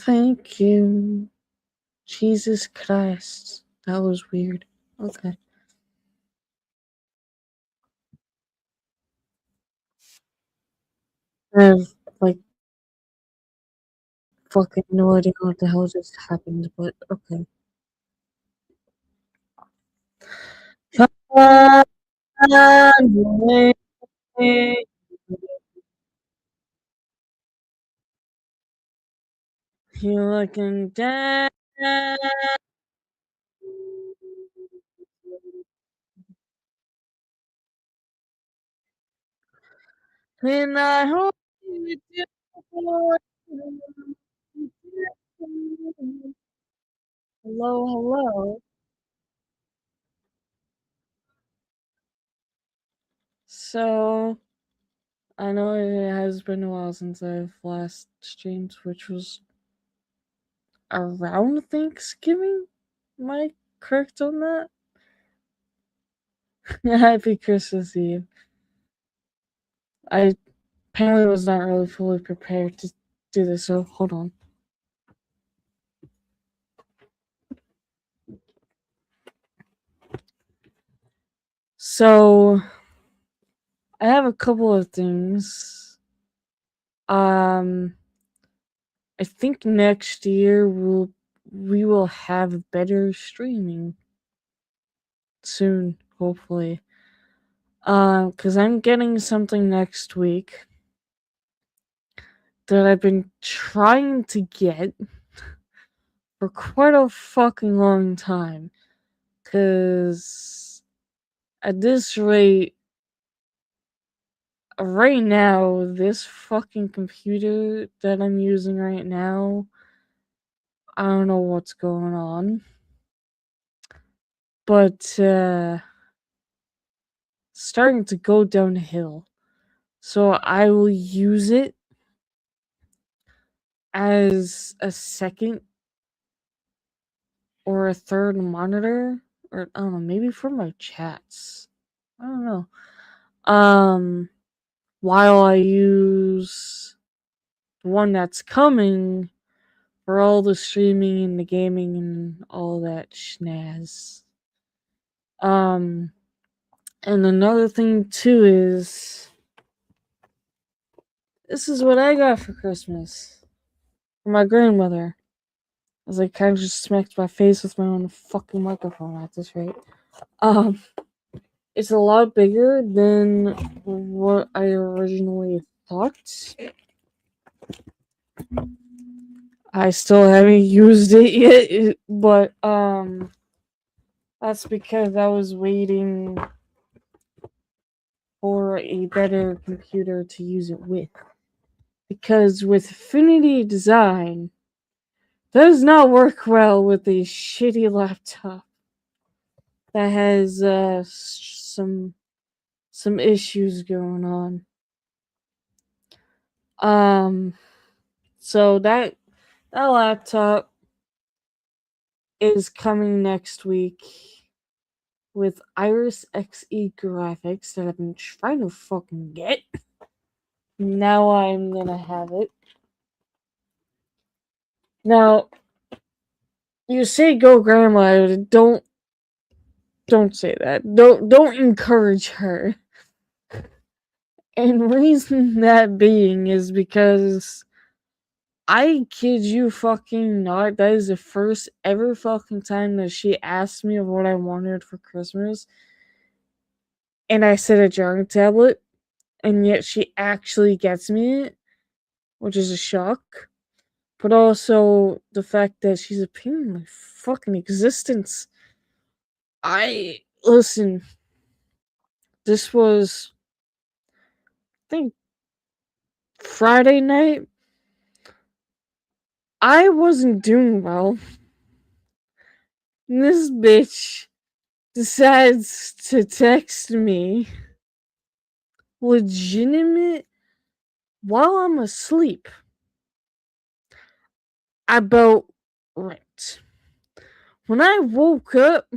Thank you. Jesus Christ. That was weird. Okay. I have, like, fucking no idea what the hell just happened, but okay. Come on, wait. You looking down. And I hope you do. Hello, hello. So, I know it has been a while since I've last streamed, which was around Thanksgiving. Am I correct on that? Happy Christmas Eve. I apparently was not really fully prepared to do this, so hold on. So, I have a couple of things. Um, I think next year we will have better streaming soon, hopefully. Cause I'm getting something next week that I've been trying to get for quite a fucking long time. Cause at this rate, right now, this fucking computer that I'm using right now, I don't know what's going on. But starting to go downhill. So I will use it as a second or a third monitor, or I don't know, maybe for my chats. I don't know. While I use the one that's coming for all the streaming and the gaming and all that schnaz. Um, and another thing too is this is what I got for Christmas from my grandmother. As I kind of just smacked my face with my own fucking microphone at this rate. Um, it's a lot bigger than what I originally thought. I still haven't used it yet, but that's because I was waiting for a better computer to use it with. Because with Affinity Design, does not work well with a shitty laptop that has some issues going on. So that laptop is coming next week with Iris Xe graphics that I've been trying to fucking get. Now I'm gonna have it. Now, you say go grandma, don't say that. Don't encourage her. And reason that being is because I kid you fucking not, that is the first ever fucking time that she asked me what I wanted for Christmas. And I said a jarring tablet, and yet she actually gets me it, which is a shock. But also the fact that she's a pain in my fucking existence. Listen, this was, I think, Friday night. I wasn't doing well. And this bitch decides to text me legitimate while I'm asleep about rent. When I woke up,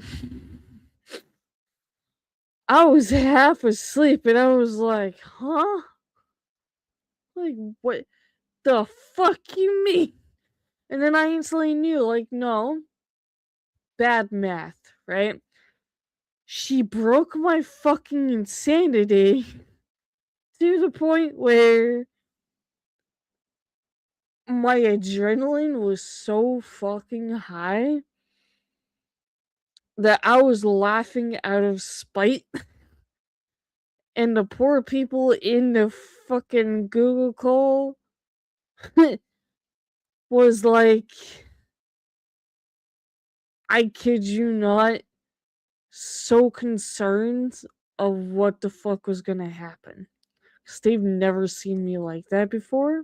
I was half asleep and I was like, huh? Like, what the fuck you mean? And then I instantly knew, like, no, bad math, right? She broke my fucking insanity to the point where my adrenaline was so fucking high that I was laughing out of spite. And the poor people in the fucking Google call was like, I kid you not, so concerned of what the fuck was gonna happen. Because they've never seen me like that before.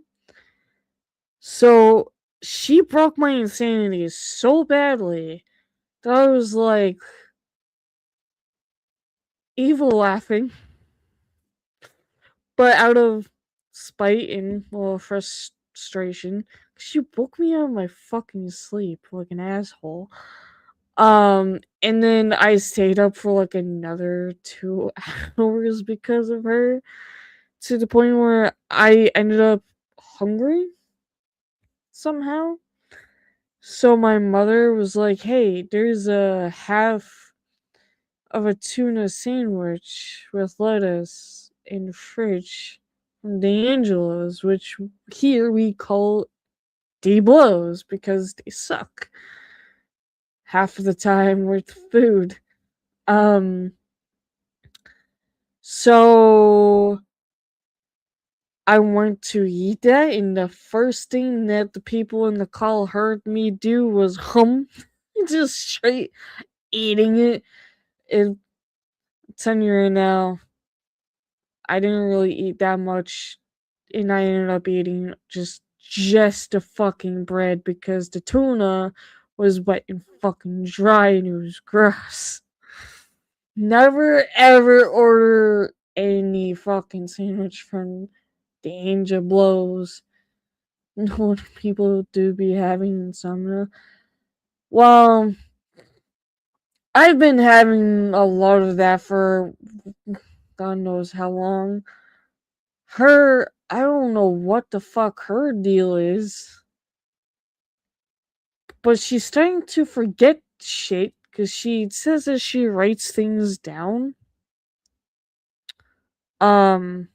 So she broke my insanity so badly that I was like, evil laughing, but out of spite and, well, frustration. She woke me out of my fucking sleep like an asshole. And then I stayed up for like another 2 hours because of her, to the point where I ended up hungry somehow. So my mother was like, "Hey, there's a half of a tuna sandwich with lettuce in the fridge from D'Angelo's," which here we call D-Blows because they suck half of the time with food. Um, so I went to eat that, and the first thing that the people in the call heard me do was hum, just straight eating it. And I'm telling you right now, I didn't really eat that much, and I ended up eating just the fucking bread because the tuna was wet and fucking dry and it was gross. Never ever order any fucking sandwich from Danger Blows. What people do be having insomnia. Well, I've been having a lot of that for God knows how long. I don't know what the fuck her deal is, but she's starting to forget shit because she says that she writes things down. Um,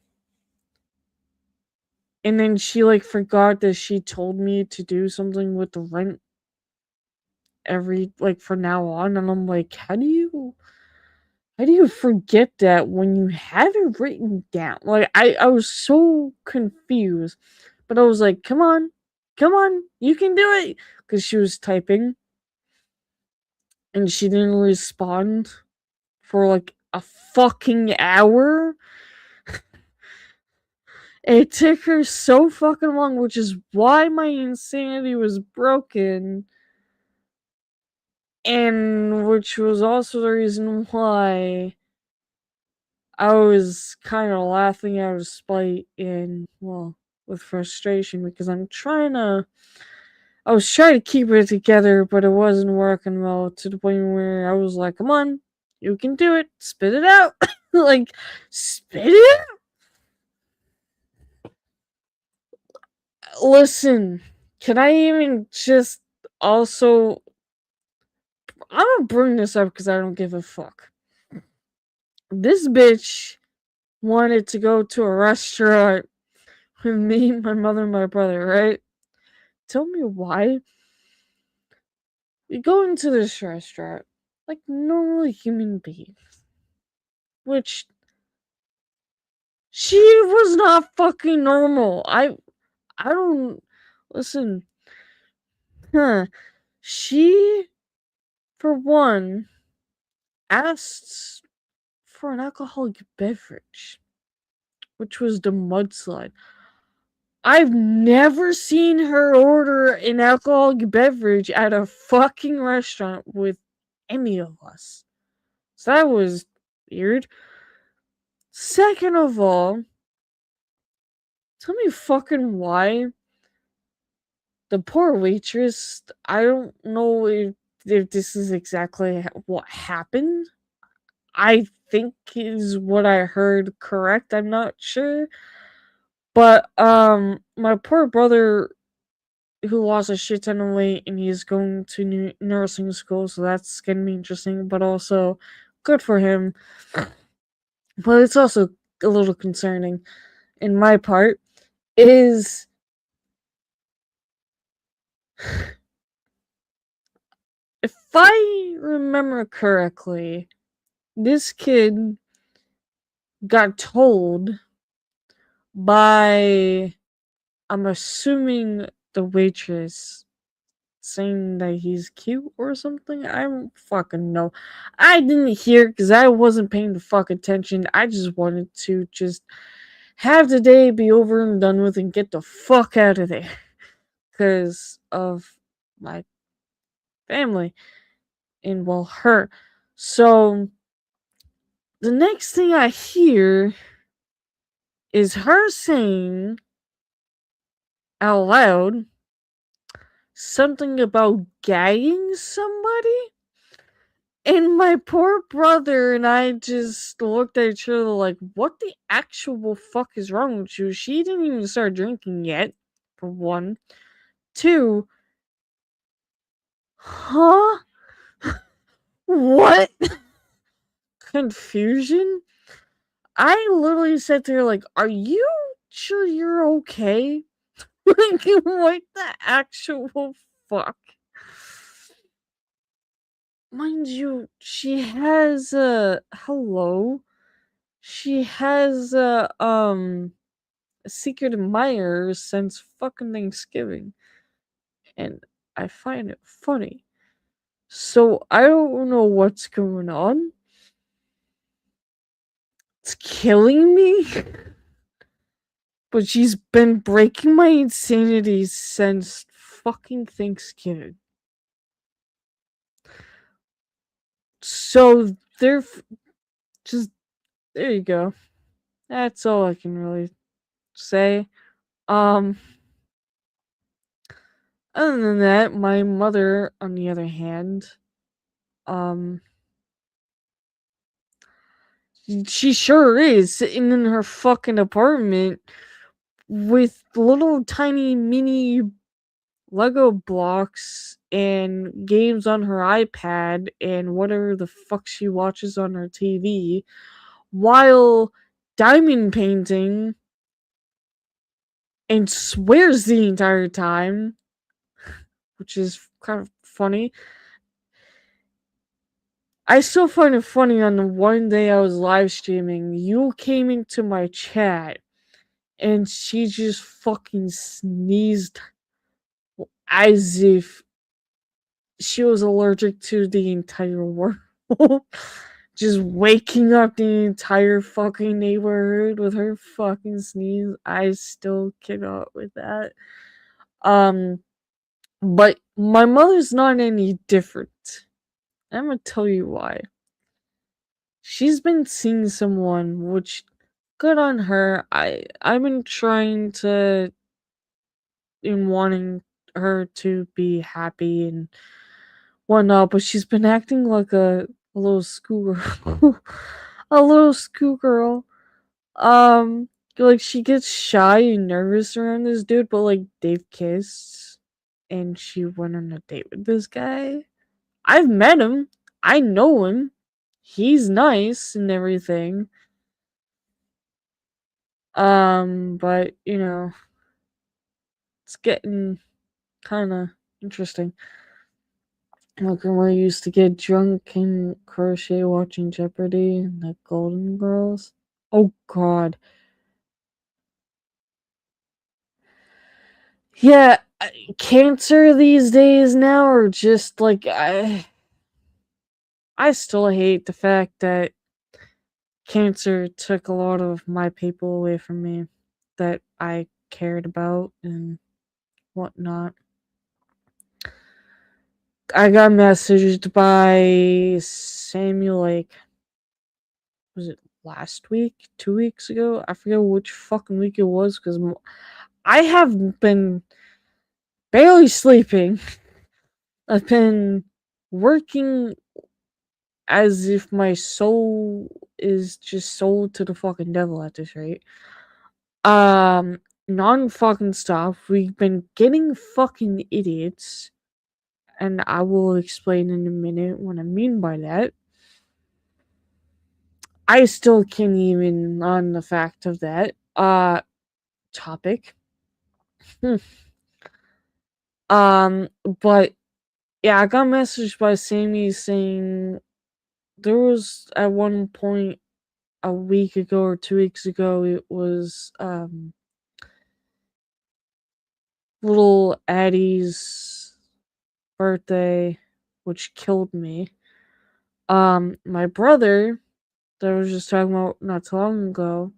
and then she like forgot that she told me to do something with the rent every like for now on, and I'm like, how do you forget that when you have it written down? Like I was so confused. But I was like, come on, you can do it. Because she was typing and she didn't respond for like a fucking hour. It took her so fucking long, which is why my insanity was broken. And which was also the reason why I was kind of laughing out of spite and, well, with frustration because I was trying to keep it together, but it wasn't working well to the point where I was like, come on, you can do it, spit it out. Like, spit it out. Listen, can I even just also. I'm gonna bring this up because I don't give a fuck. This bitch wanted to go to a restaurant with me, my mother, and my brother, right? Tell me why. We go into this restaurant like normal human beings, which she was not fucking normal. I don't listen. Huh. She, for one, asked for an alcoholic beverage, which was the mudslide. I've never seen her order an alcoholic beverage at a fucking restaurant with any of us. So that was weird. Second of all, tell me fucking why the poor waitress, I don't know if this is exactly what happened. I think is what I heard correct. I'm not sure. But my poor brother who lost a shit ton of weight and he's going to nursing school, so that's gonna be interesting, but also good for him. But it's also a little concerning in my part is if I remember correctly, this kid got told by, I'm assuming, the waitress saying that he's cute or something. I don't fucking know. I didn't hear because I wasn't paying the fuck attention. I just wanted to just have the day be over and done with and get the fuck out of there because of my family and, well, her. So the next thing I hear is her saying out loud something about gagging somebody. And my poor brother and I just looked at each other like, what the actual fuck is wrong with you? She didn't even start drinking yet, for one. Two, huh? What? Confusion? I literally said to her, like, are you sure you're okay? Like, what the actual fuck? Mind you, she has a hello. She has a secret admirer since fucking Thanksgiving, and I find it funny. So I don't know what's going on. It's killing me. But she's been breaking my insanity since fucking Thanksgiving. So just there you go. That's all I can really say. Um Other than that, my mother, on the other hand, um she sure is sitting in her fucking apartment with little tiny mini Lego blocks and games on her iPad and whatever the fuck she watches on her TV while diamond painting and swears the entire time, which is kind of funny. I still find it funny on the one day I was live streaming, you came into my chat and she just fucking sneezed as if she was allergic to the entire world. Just waking up the entire fucking neighborhood with her fucking sneeze. I still cannot with that. Um, but my mother's not any different. I'm gonna tell you why. She's been seeing someone, which good on her. I've been trying to in wanting her to be happy and whatnot, but she's been acting like a little schoolgirl. A little schoolgirl. Like she gets shy and nervous around this dude, but like they've kissed and she went on a date with this guy. I've met him. I know him. He's nice and everything. But it's getting kind of interesting. My grandma used to get drunk and crochet watching Jeopardy and the Golden Girls. Oh God. Yeah, cancer these days now are just like I still hate the fact that cancer took a lot of my people away from me that I cared about and whatnot. I got messaged by Samuel, like, was it last week, 2 weeks ago? I forget which fucking week it was because I have been barely sleeping. I've been working as if my soul is just sold to the fucking devil at this rate. non-fucking stop. We've been getting fucking idiots, and I will explain in a minute what I mean by that. I still can't even on the fact of that topic. Hmm. But yeah, I got messaged by Sammy saying there was at one point a week ago or 2 weeks ago, it was little Addie's birthday, which killed me. My brother that I was just talking about not too long ago.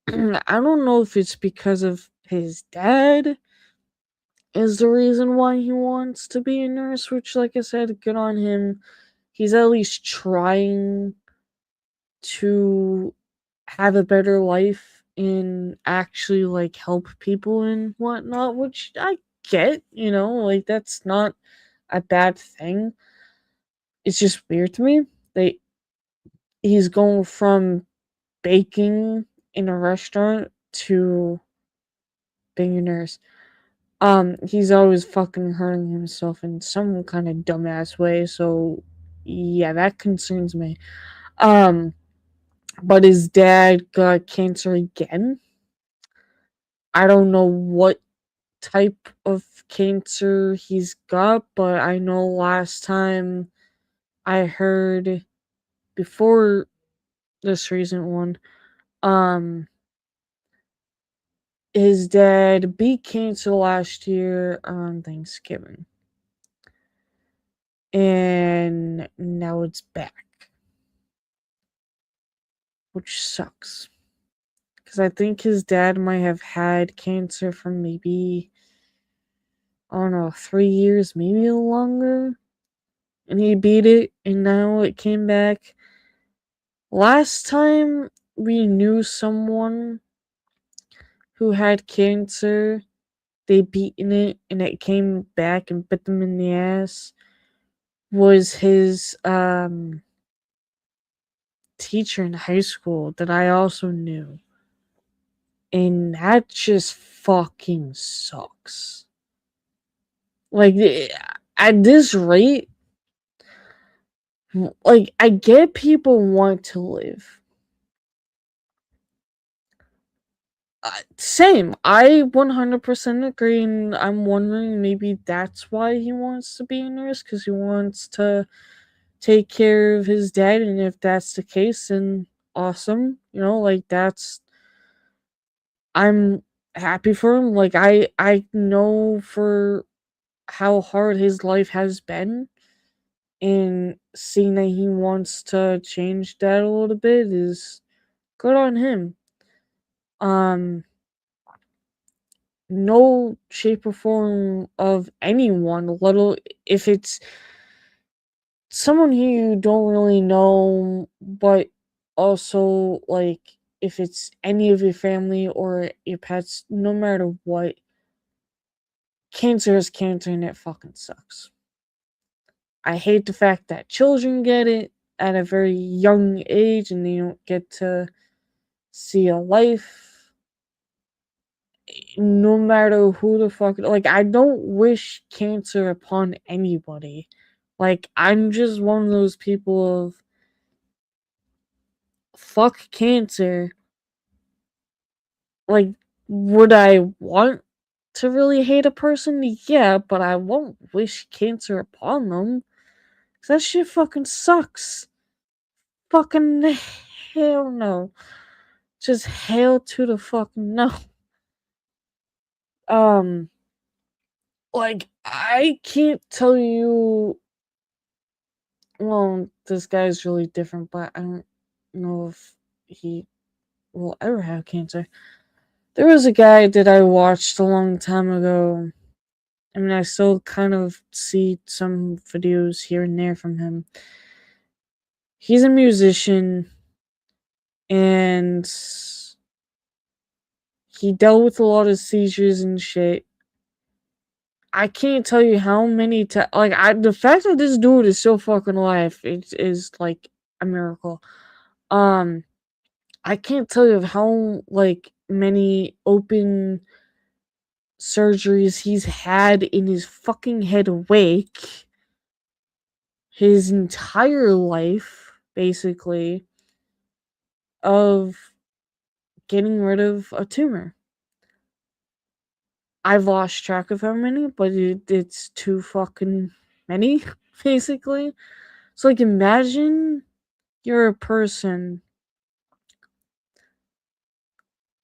I don't know if it's because of his dad is the reason why he wants to be a nurse, which, like I said, good on him. He's at least trying to have a better life and actually like help people and whatnot, which I get, like that's not a bad thing. It's just weird to me that he's going from baking in a restaurant to being a nurse. He's always fucking hurting himself in some kind of dumbass way, so yeah, that concerns me. Um, but his dad got cancer again. I don't know what type of cancer he's got, but I know last time I heard before this recent one, um, his dad beat cancer last year on Thanksgiving. And now it's back, which sucks. Because I think his dad might have had cancer for maybe, I don't know, 3 years, maybe longer. And he beat it, and now it came back. Last time we knew someone who had cancer, they beaten it, and it came back and bit them in the ass, was his teacher in high school that I also knew. And that just fucking sucks. Like, at this rate, like, I get people want to live. Same. I 100% agree, and I'm wondering maybe that's why he wants to be a nurse, because he wants to take care of his dad, and if that's the case, then awesome. Like, I'm happy for him. Like, I know for how hard his life has been, and seeing that he wants to change that a little bit is good on him. No shape or form of anyone, little if it's someone who you don't really know, but also like if it's any of your family or your pets, no matter what, cancer is cancer and it fucking sucks. I hate the fact that children get it at a very young age and they don't get to see a life. No matter who the fuck, like, I don't wish cancer upon anybody. Like, I'm just one of those people of fuck cancer. Like, would I want to really hate a person? Yeah, but I won't wish cancer upon them. 'Cause that shit fucking sucks. Fucking hell no. Just hell to the fucking no. Um, like, I can't tell you. Well, this guy's really different, but I don't know if he will ever have cancer. There was a guy that I watched a long time ago. I mean, I still kind of see some videos here and there from him. He's a musician, and he dealt with a lot of seizures and shit. I can't tell you how many times. The fact that this dude is still fucking alive is like a miracle. Um, I can't tell you how, like, many open surgeries he's had in his fucking head awake his entire life, basically, of getting rid of a tumor. I've lost track of how many, but it's too fucking many, basically. So, like, imagine you're a person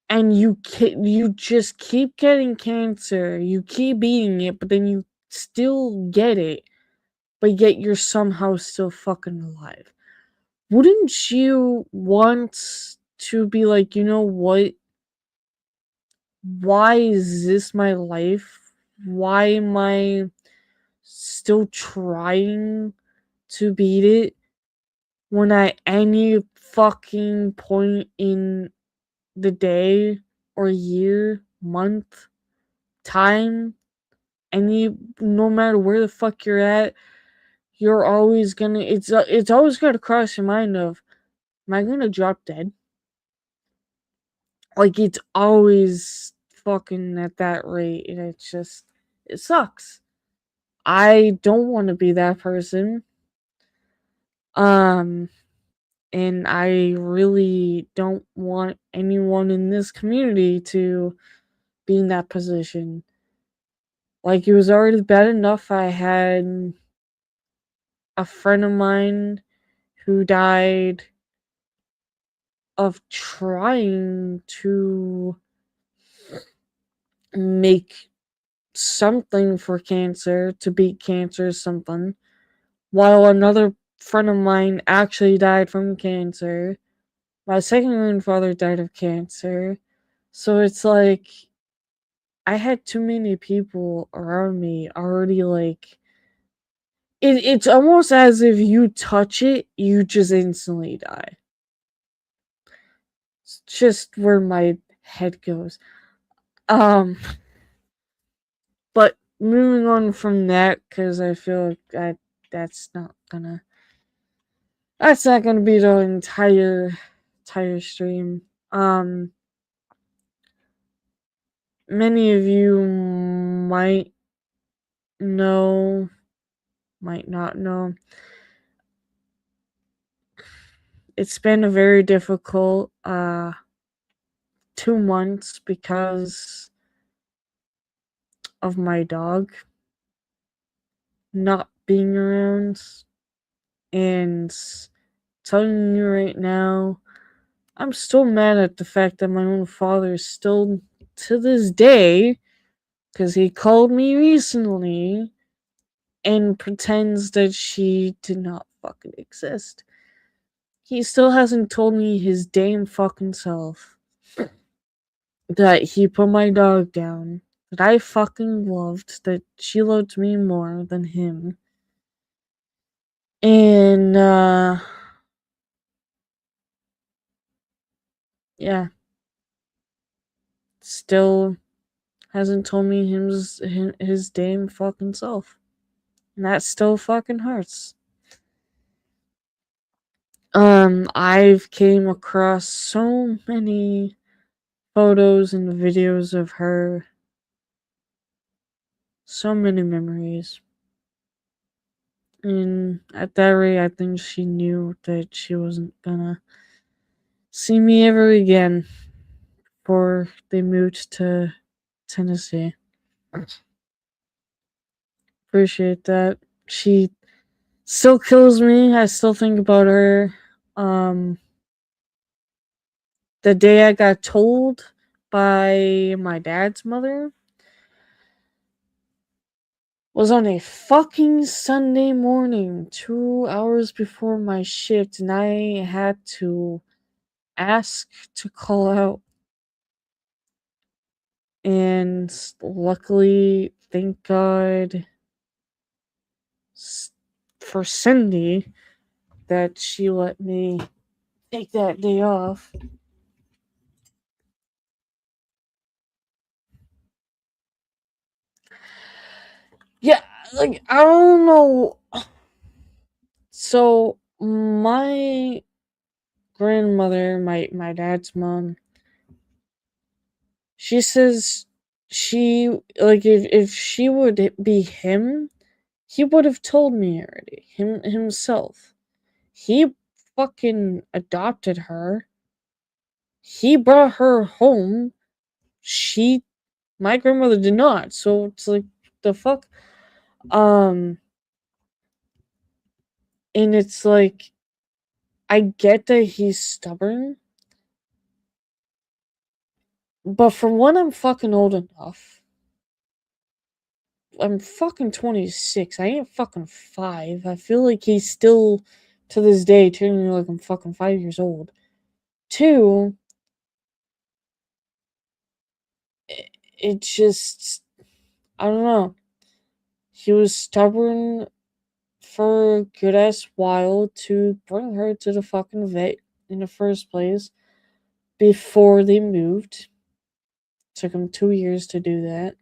and you just keep getting cancer, you keep beating it, but then you still get it, but yet you're somehow still fucking alive. Wouldn't you want to be like, you know what? Why is this my life? Why am I still trying to beat it when at any fucking point in the day or year, month, time, no matter where the fuck you're at, you're always gonna it's always gonna cross your mind of, am I gonna drop dead? Like, it's always fucking at that rate, and it's just, it sucks. I don't want to be that person. Um, and I really don't want anyone in this community to be in that position. Like, it was already bad enough I had a friend of mine who died of trying to make something for cancer, to beat cancer or something, while another friend of mine actually died from cancer. My second grandfather died of cancer. So it's like, I had too many people around me already, like, it's almost as if you touch it, you just instantly die. It's just where my head goes. Um, but moving on from that, because I feel like that's not gonna that's not gonna be the entire stream. Many of you might know, might not know. It's been a very difficult 2 months because of my dog not being around. And telling you right now, I'm still mad at the fact that my own father still, to this day, because he called me recently and pretends that she did not fucking exist. He still hasn't told me his damn fucking self that he put my dog down, that I fucking loved, that she loved me more than him. And, yeah, still hasn't told me his damn fucking self. And that still fucking hurts. I've came across so many photos and videos of her. So many memories. And at that rate, I think she knew that she wasn't gonna see me ever again before they moved to Tennessee. Appreciate that. She still kills me. I still think about her. Um, the day I got told by my dad's mother was on a fucking Sunday morning, 2 hours before my shift, and I had to ask to call out. And luckily, thank God for Cindy that she let me take that day off. Yeah, like, I don't know. So my grandmother, my dad's mom, She says she like if she would be him, he would have told me already. Himself. He fucking adopted her. He brought her home. She My grandmother did not. So it's like the fuck um and it's like I get that he's stubborn, but for one I'm fucking old enough. I'm fucking 26. I ain't fucking 5. I feel like he's still to this day treating me like I'm fucking 5 years old. Two, it just I don't know. He was stubborn for a good ass while to bring her to the fucking vet in the first place before they moved. Took him 2 years to do that.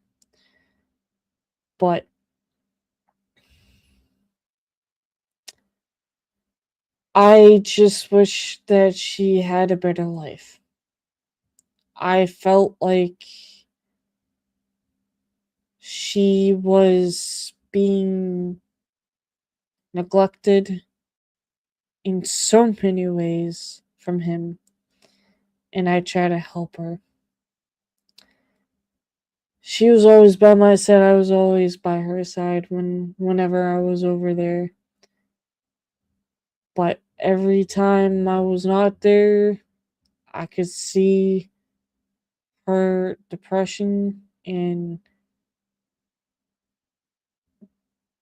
But I just wish that she had a better life. I felt like she was being neglected in so many ways from him, and I try to help her. She was always by my side. I was always by her side whenever I was over there. But every time I was not there, I could see her depression and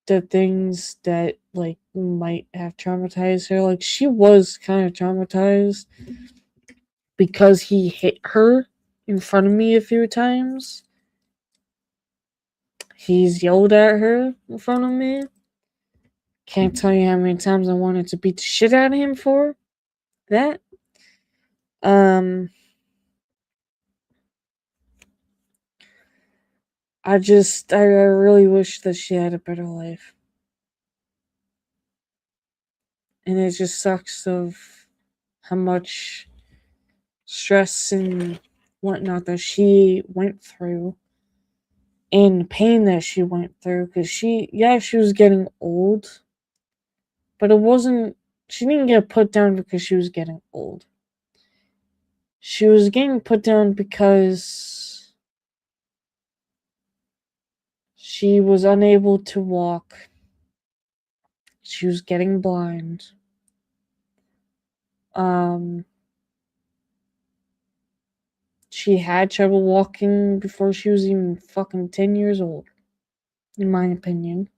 the things that like might have traumatized her. Like she was kind of traumatized because he hit her in front of me a few times. He's yelled at her in front of me. Can't tell you how many times I wanted to beat the shit out of him for that. Um, I really wish that she had a better life. And it just sucks of how much stress and whatnot that she went through and pain that she went through because she was getting old, but it wasn't, she didn't get put down because she was getting old. She was getting put down because she was unable to walk. She was getting blind. Um, she had trouble walking before she was even fucking 10 years old, in my opinion.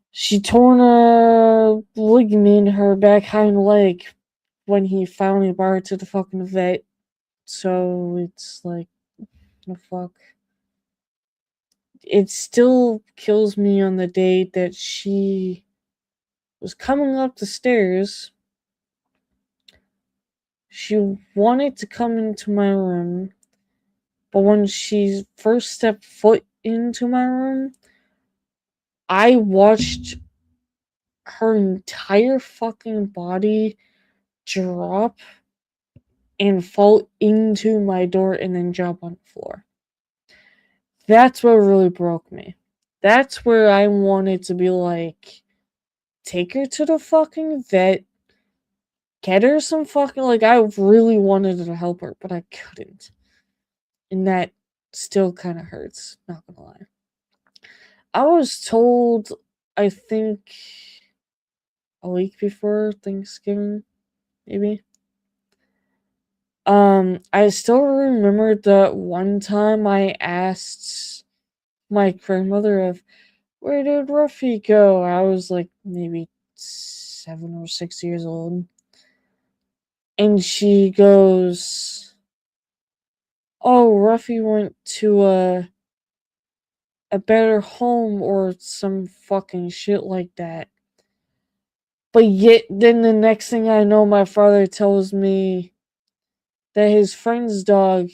She torn a ligament in her back hind leg when he finally brought her to the fucking vet. So it's like, the fuck. It still kills me on the day that she was coming up the stairs. She wanted to come into my room, but when she first stepped foot into my room, I watched her entire fucking body drop and fall into my door and then drop on the floor. That's what really broke me. That's where I wanted to be like, take her to the fucking vet, get her some fucking, like, I really wanted to help her, but I couldn't. And that still kind of hurts, not gonna lie. I was told, I think, a week before Thanksgiving, maybe. I still remember that one time I asked my grandmother of, where did Ruffy go? I was like maybe 7 or 6 years old. And she goes, oh, Ruffy went to a better home or some fucking shit like that. But yet, then the next thing I know, my father tells me that his friend's dog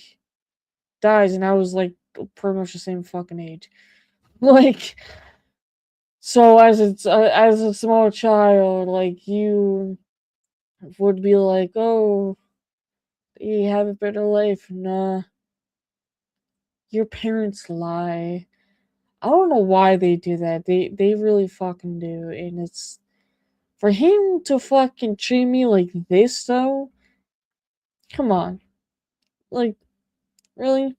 dies, and I was like pretty much the same fucking age. Like, so as a small child, like you would be like, oh, you have a better life. Nah. your parents lie. I don't know why they do that. They really fucking do. And it's for him to fucking treat me like this though. Come on. Like, really?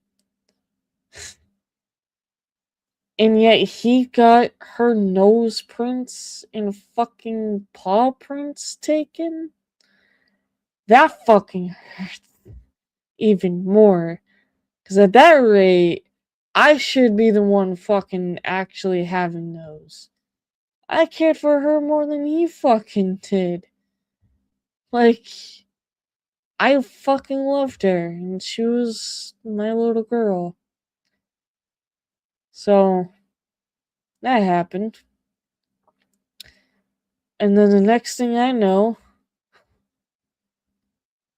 And yet he got her nose prints and fucking paw prints taken? That fucking hurts even more. Because at that rate, I should be the one fucking actually having those. I cared for her more than he fucking did. Like, I fucking loved her, and she was my little girl. So, that happened. And then the next thing I know,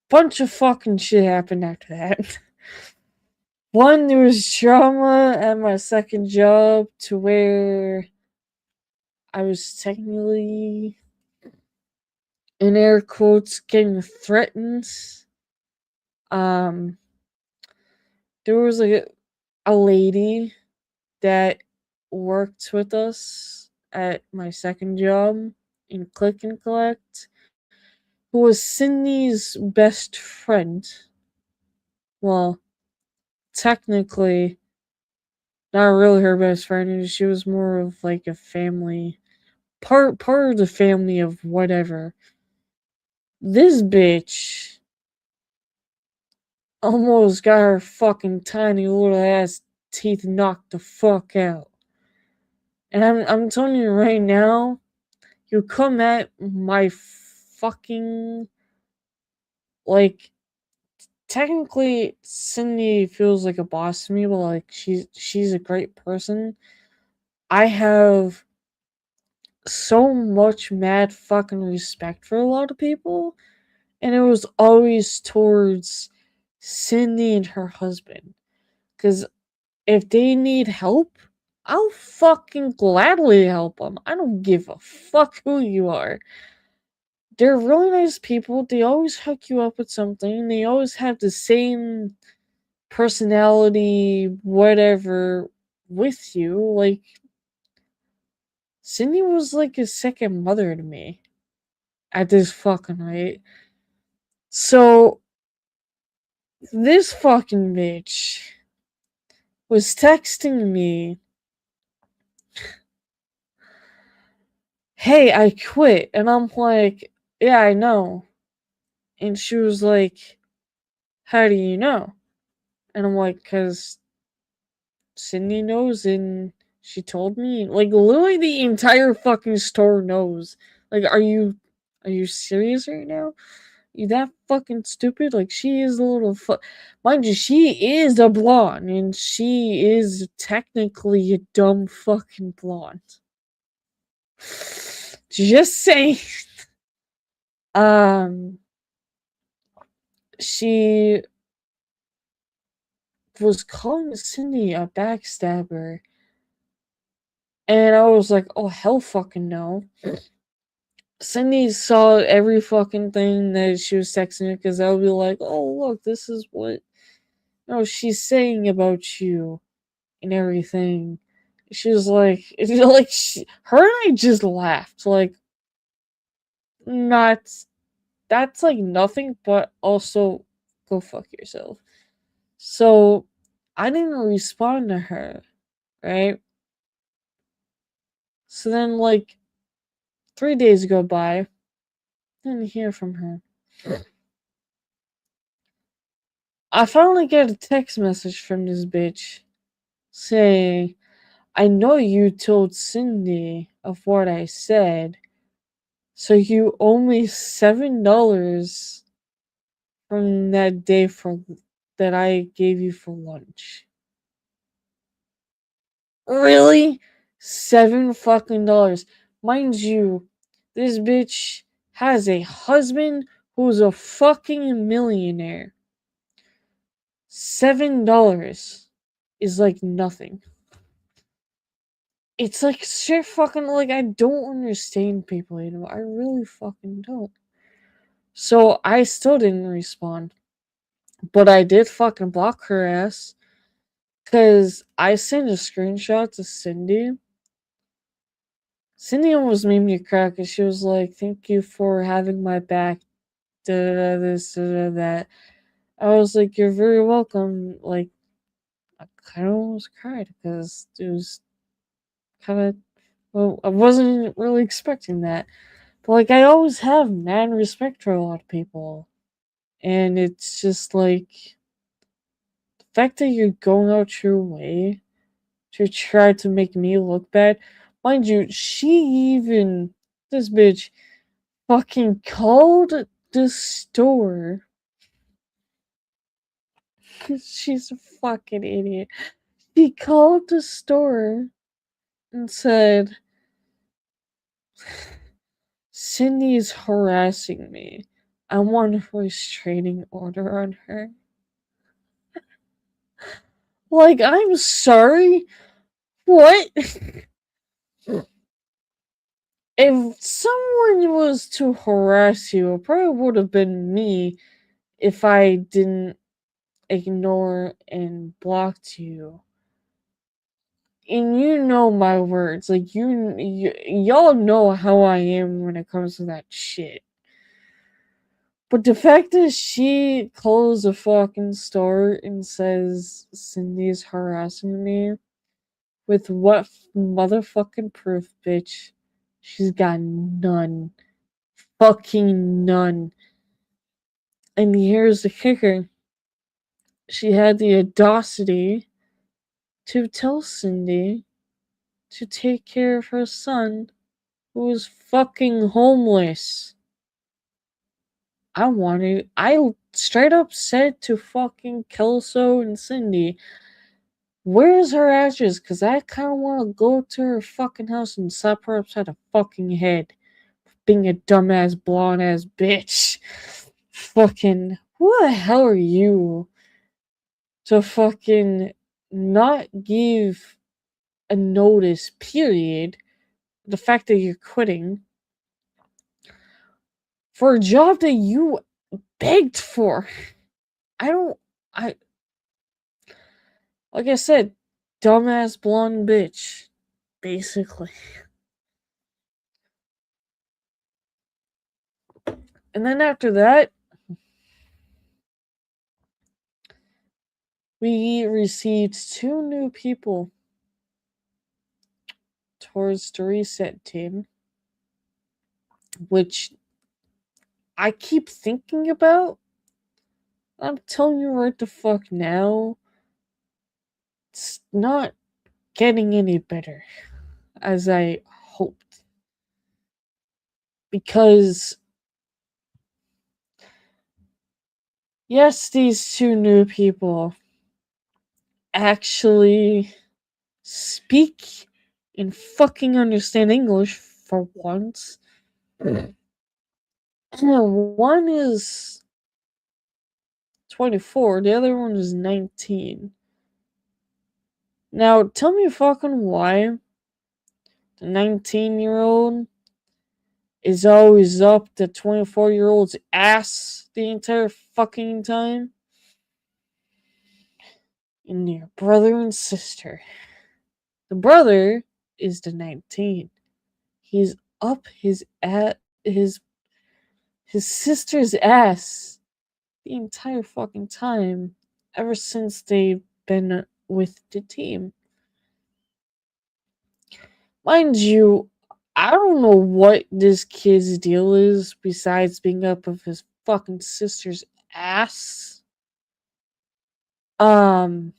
bunch of fucking shit happened after that. One, there was drama at my second job to where I was technically, in air quotes, getting threatened. Um, there was a lady that worked with us at my second job in Click and Collect who was Sydney's best friend. Well, technically, not really her best friend. She was more of like a family part of the family of whatever. This bitch almost got her fucking tiny little ass teeth knocked the fuck out. And I'm telling you right now, you come at my fucking like technically Cindy feels like a boss to me, but like she's a great person. I have so much mad fucking respect for a lot of people, and it was always towards Cindy and her husband. Because if they need help, I'll fucking gladly help them. I don't give a fuck who you are. They're really nice people. They always hook you up with something. They always have the same personality, whatever, with you. Like, Cindy was like a second mother to me at this fucking rate. So, this fucking bitch was texting me, hey, I quit. And I'm like, yeah, I know. And she was like, how do you know? And I'm like, because Sydney knows and she told me. Like, literally the entire fucking store knows. Like, are you serious right now? You that fucking stupid? Like, she is a little mind you, she is a blonde, and she is technically a dumb fucking blonde. Just saying. Um, she was calling Cindy a backstabber, and I was like, oh hell fucking no. Cindy saw every fucking thing that she was texting me because I would be like, oh look, this is what she's saying about you and everything. She was like, her and I just laughed. Like, not, that's like nothing, but also go fuck yourself. So, I didn't respond to her, right? So then, like, 3 days go by, didn't hear from her. I finally get a text message from this bitch saying, I know you told Cindy of what I said, so you owe me $7 from that day for that I gave you for lunch. Really? $7 fucking. Mind you, this bitch has a husband who's a fucking millionaire. $7 is like nothing. It's like shit fucking like I don't understand people anymore. I really fucking don't. So I still didn't respond. But I did fucking block her ass. Because I sent a screenshot to Cindy. Cindy almost made me cry because she was like, "Thank you for having my back." Da da da this da da that. I was like, "You're very welcome." Like, I kind of almost cried because it was kind of, well, I wasn't really expecting that. But like, I always have mad respect for a lot of people, and it's just like the fact that you're going out your way to try to make me look bad. Mind you, she even, this bitch fucking called the store. She's a fucking idiot. She called the store and said, Cindy is harassing me. I want a restraining order on her. Like, I'm sorry? What? If someone was to harass you, it probably would have been me if I didn't ignore and blocked you. And you know my words, like y'all know how I am when it comes to that shit. But the fact that she closed the fucking store and says Cindy's harassing me with what motherfucking proof, bitch? She's got none. Fucking none. And here's the kicker. She had the audacity to tell Cindy to take care of her son who was fucking homeless. I straight up said to fucking Kelso and Cindy, where's her address? Because I kind of want to go to her fucking house and slap her upside the fucking head. Being a dumbass, blonde ass bitch. Fucking, who the hell are you to fucking not give a notice, period? The fact that you're quitting for a job that you begged for. I don't, I, like I said, dumbass blonde bitch, basically. And then after that, we received two new people towards the reset team, which I keep thinking about. I'm telling you right the fuck now, it's not getting any better as I hoped. Because, yes, these two new people actually speak and fucking understand English for once. One is 24, the other one is 19. Now, tell me fucking why the 19-year-old is always up the 24-year-old's ass the entire fucking time. And their brother and sister. The brother is the 19. He's up his sister's ass the entire fucking time ever since they've been with the team. Mind you, I don't know what this kid's deal is besides being up of his fucking sister's ass. Um,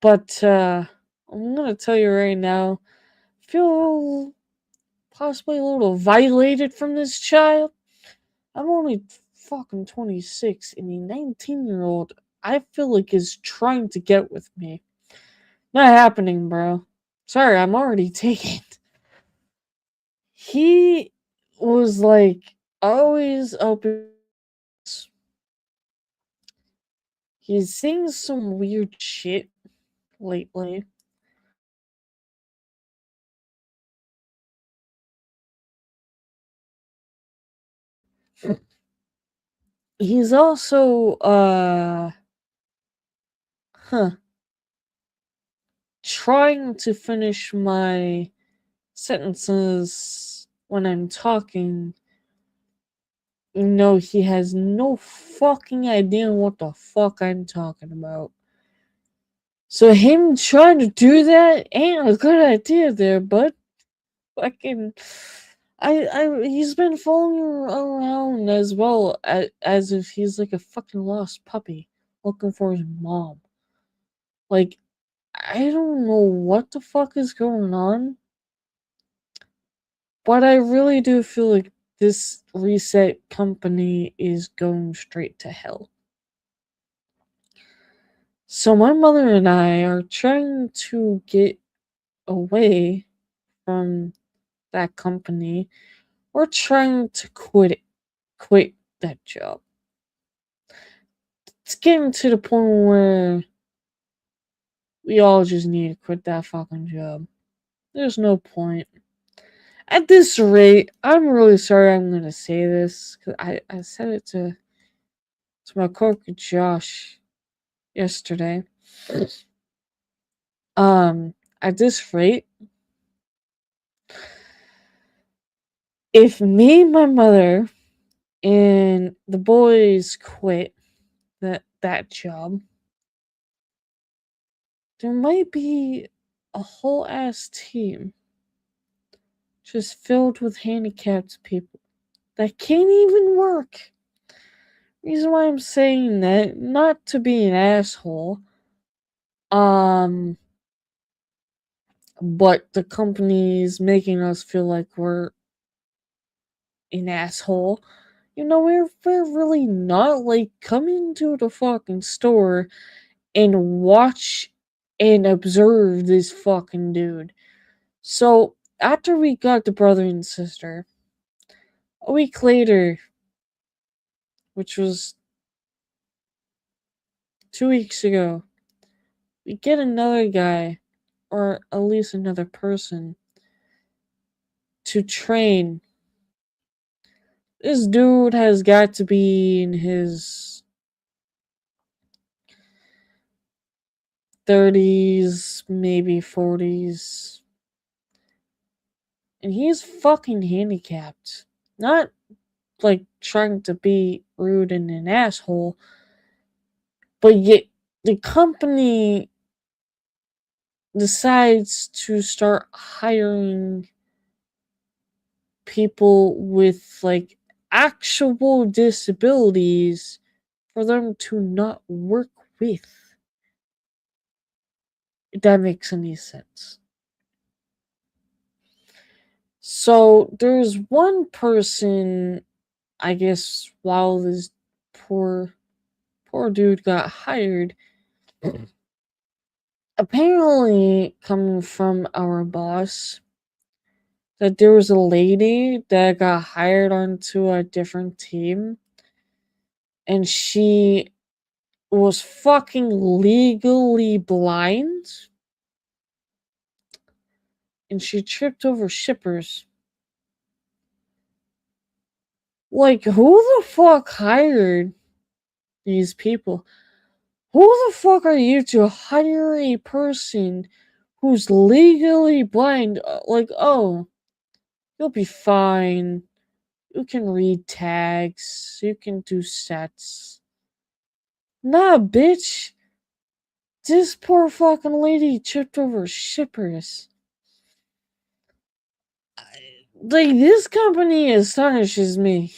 but I'm gonna tell you right now, I feel possibly a little violated from this child. I'm only fucking 26, and the 19-year-old I feel like is trying to get with me. Not happening, bro. Sorry, I'm already taken. He was like always open. He's seeing some weird shit lately. He's also Huh. Trying to finish my sentences when I'm talking. No, he has no fucking idea what the fuck I'm talking about. So him trying to do that ain't a good idea there, bud. Fucking he's been following around as well as if he's like a fucking lost puppy looking for his mom. Like, I don't know what the fuck is going on, but I really do feel like this reset company is going straight to hell. So my mother and I are trying to get away from that company. We're trying to quit that job. It's getting to the point where we all just need to quit that fucking job. There's no point. At this rate, I'm really sorry I'm gonna say this, because I said it to my coworker Josh yesterday. At this rate, if me, my mother, and the boys quit that job, there might be a whole ass team just filled with handicapped people that can't even work. Reason why I'm saying that, not to be an asshole, um, but the company's making us feel like we're an asshole. You know, we're really not. Like, come into the fucking store and watch and observe this fucking dude. So, after we got the brother and sister, a week later, which was 2 weeks ago, we get another guy, or at least another person, to train. This dude has got to be in his 30s, maybe 40s. And he's fucking handicapped. Not like trying to be rude and an asshole, but yet the company decides to start hiring people with like actual disabilities for them to not work with. If that makes any sense. So there's one person, I guess, while this poor dude got hired, apparently coming from our boss, that there was a lady that got hired onto a different team, and she was fucking legally blind, and she tripped over shippers. Like, who the fuck hired these people? Who the fuck are you to hire a person who's legally blind? Like, oh, you'll be fine. You can read tags. You can do sets. Nah, bitch. This poor fucking lady tripped over shippers. Like, this company astonishes me.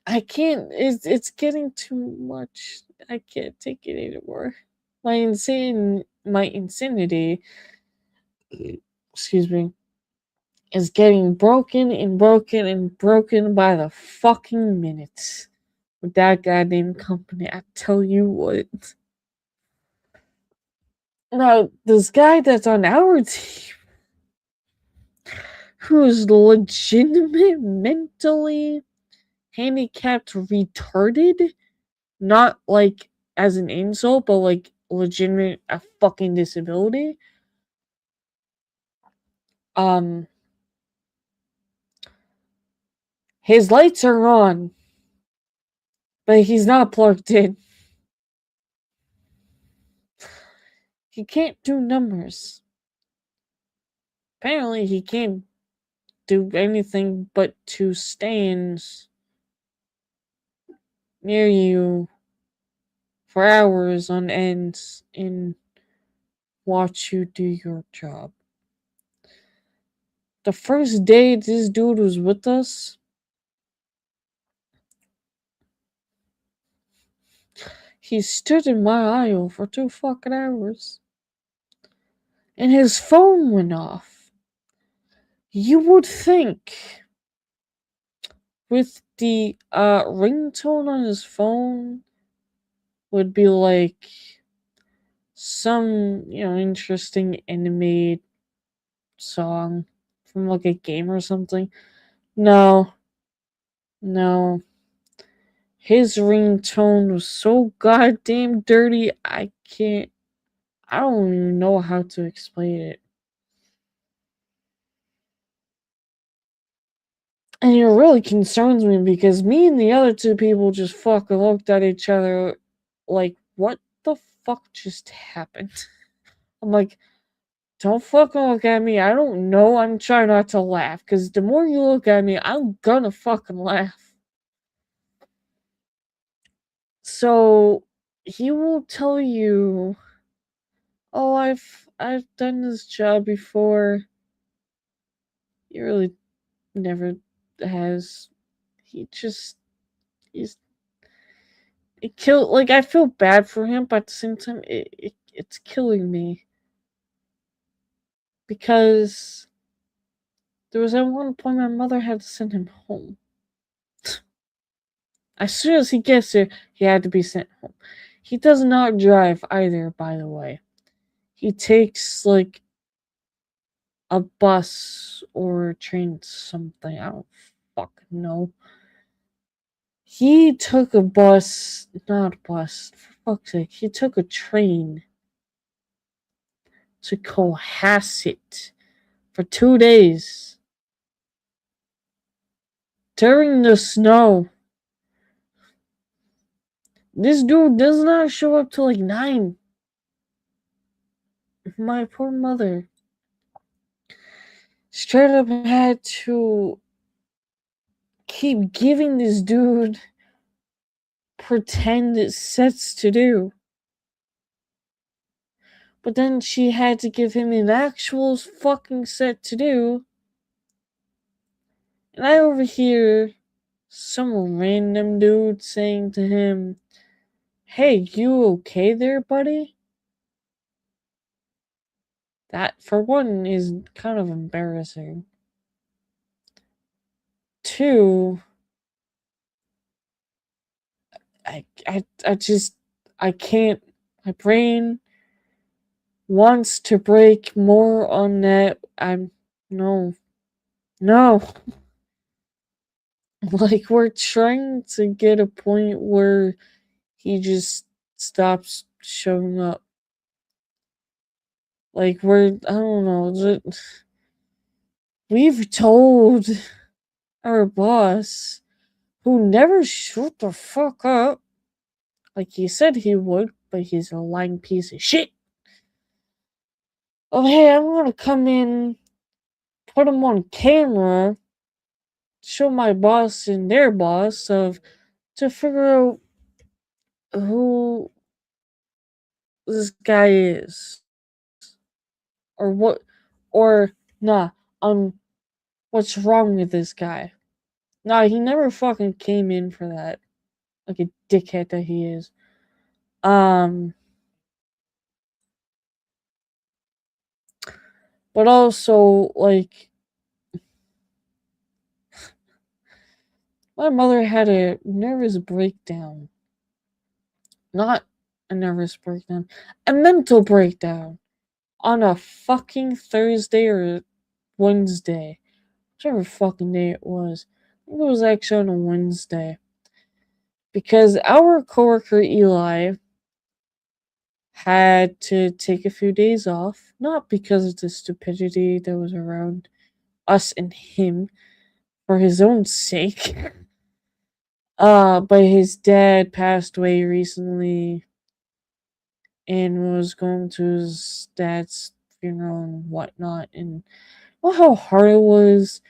I can't. It's getting too much. I can't take it anymore. My insanity. Excuse me. Is getting broken and broken and broken by the fucking minute with that goddamn company. I tell you what. Now, this guy that's on our team, who's legitimate mentally handicapped retarded, not like as an insult, but like legitimate a fucking disability. Um his lights are on, but he's not plugged in. He can't do numbers. Apparently, he can't do anything but to stand near you for hours on end and watch you do your job. The first day this dude was with us, he stood in my aisle for 2 fucking hours. And his phone went off. You would think with the ringtone on his phone would be like some, interesting anime song from like a game or something. No, no. His ringtone was so goddamn dirty, I don't even know how to explain it. And it really concerns me because me and the other two people just fucking looked at each other like, what the fuck just happened? I'm like, don't fucking look at me. I don't know. I'm trying not to laugh because the more you look at me, I'm gonna fucking laugh. So he will tell you, "Oh, I've done this job before." He really never has. He just he's it kill like I feel bad for him, but at the same time, it's killing me because there was at one point my mother had to send him home. As soon as he gets there, he had to be sent home. He does not drive either, by the way. He takes like a bus or a train, something. I don't fucking know. He took a bus, not a bus, for fuck's sake. He took a train to Cohasset for 2 days during the snow. This dude does not show up till like 9. My poor mother straight up had to keep giving this dude pretend sets to do. But then she had to give him an actual fucking set to do. And I overhear some random dude saying to him, "Hey, you okay there, buddy?" That, for one, is kind of embarrassing. Two, I can't. My brain wants to break more on that. No, no. Like, we're trying to get a point where he just stops showing up. Like, I don't know. We've told our boss, who never shut the fuck up, like he said he would, but he's a lying piece of shit. Oh, hey, I'm gonna come in, put him on camera, show my boss and their boss to figure out who this guy is, or what, or nah, what's wrong with this guy? Nah, he never fucking came in for that, like a dickhead that he is. But also, like, my mother had a nervous breakdown. Not a nervous breakdown, a mental breakdown on a fucking Thursday or Wednesday. Whichever fucking day it was. I think it was actually on a Wednesday. Because our coworker Eli had to take a few days off, not because of the stupidity that was around us and him, for his own sake. But his dad passed away recently, and was going to his dad's funeral and whatnot, and how hard it was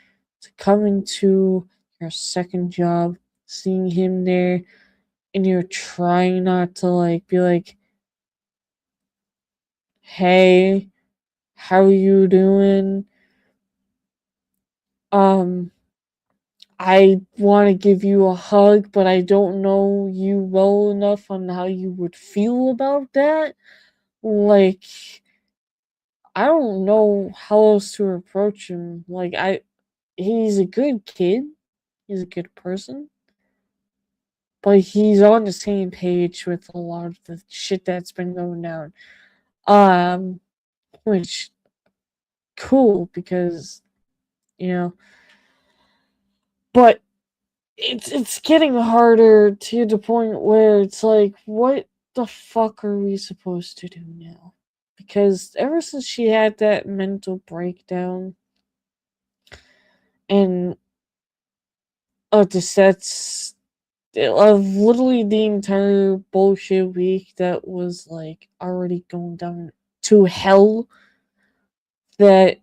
to come into your second job, seeing him there, and you're trying not to like be like, "Hey, how you doing? Um, I want to give you a hug, but I don't know you well enough on how you would feel about that." Like, I don't know how else to approach him. He's a good kid. He's a good person. But he's on the same page with a lot of the shit that's been going down. Um, which cool because you know, but it's getting harder to the point where it's like, what the fuck are we supposed to do now? Because ever since she had that mental breakdown, and just that's of literally the entire bullshit week that was like already going down to hell, that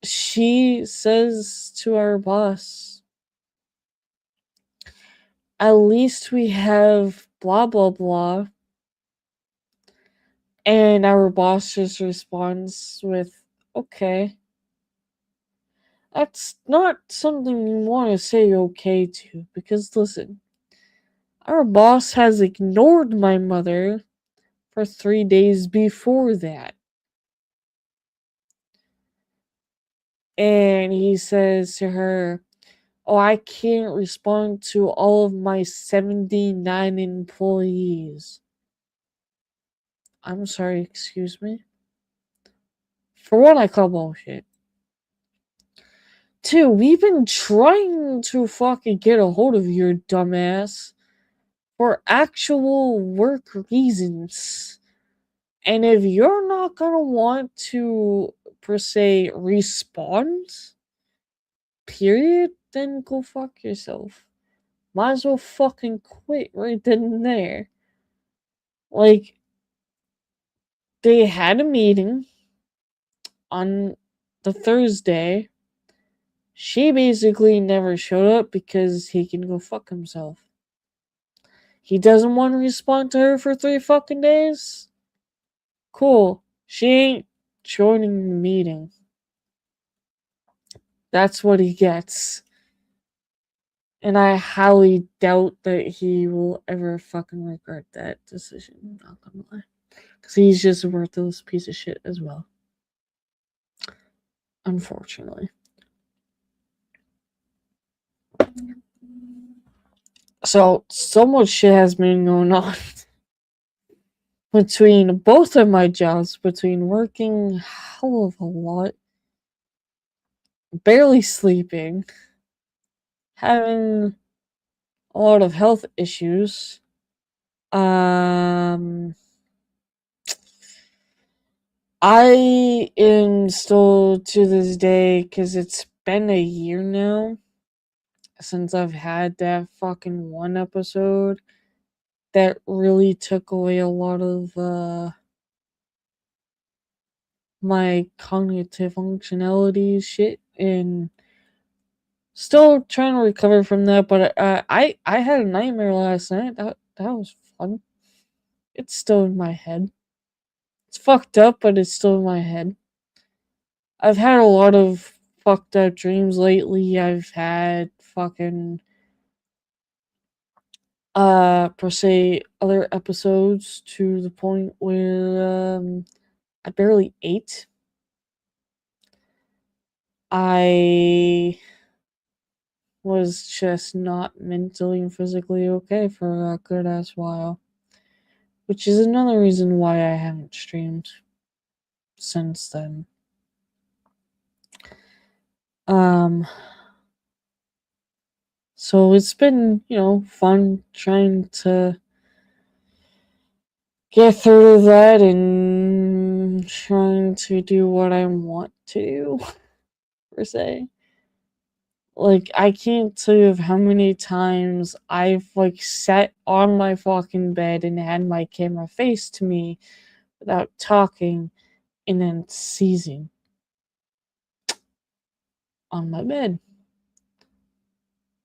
she says to our boss, at least we have blah blah blah. And our boss just responds with, okay. That's not something you want to say okay to, because listen, our boss has ignored my mother for 3 days before that. And he says to her, oh, I can't respond to all of my 79 employees. I'm sorry, excuse me? For what I call bullshit. Two, we've been trying to fucking get a hold of your dumbass for actual work reasons. And if you're not gonna want to, per se, respond, period, then go fuck yourself. Might as well fucking quit right then and there. Like, they had a meeting on the Thursday. She basically never showed up because he can go fuck himself. He doesn't want to respond to her for 3 fucking days? Cool. She ain't joining the meeting. That's what he gets. And I highly doubt that he will ever fucking regret that decision. Not gonna lie. Because he's just a worthless piece of shit as well. Unfortunately. So much shit has been going on between both of my jobs, between working hell of a lot, barely sleeping, having a lot of health issues. I am still to this day, because it's been a year now since I've had that fucking one episode that really took away a lot of my cognitive functionality shit, and still trying to recover from that. But I had a nightmare last night. That was fun. It's still in my head. It's fucked up, but it's still in my head. I've had a lot of fucked up dreams lately. I've had fucking per se other episodes to the point where I barely ate. I was just not mentally and physically okay for a good ass while. Which is another reason why I haven't streamed since then. So it's been, fun trying to get through that and trying to do what I want to do, per se. Like, I can't tell you of how many times I've, like, sat on my fucking bed and had my camera face to me without talking and then seizing on my bed.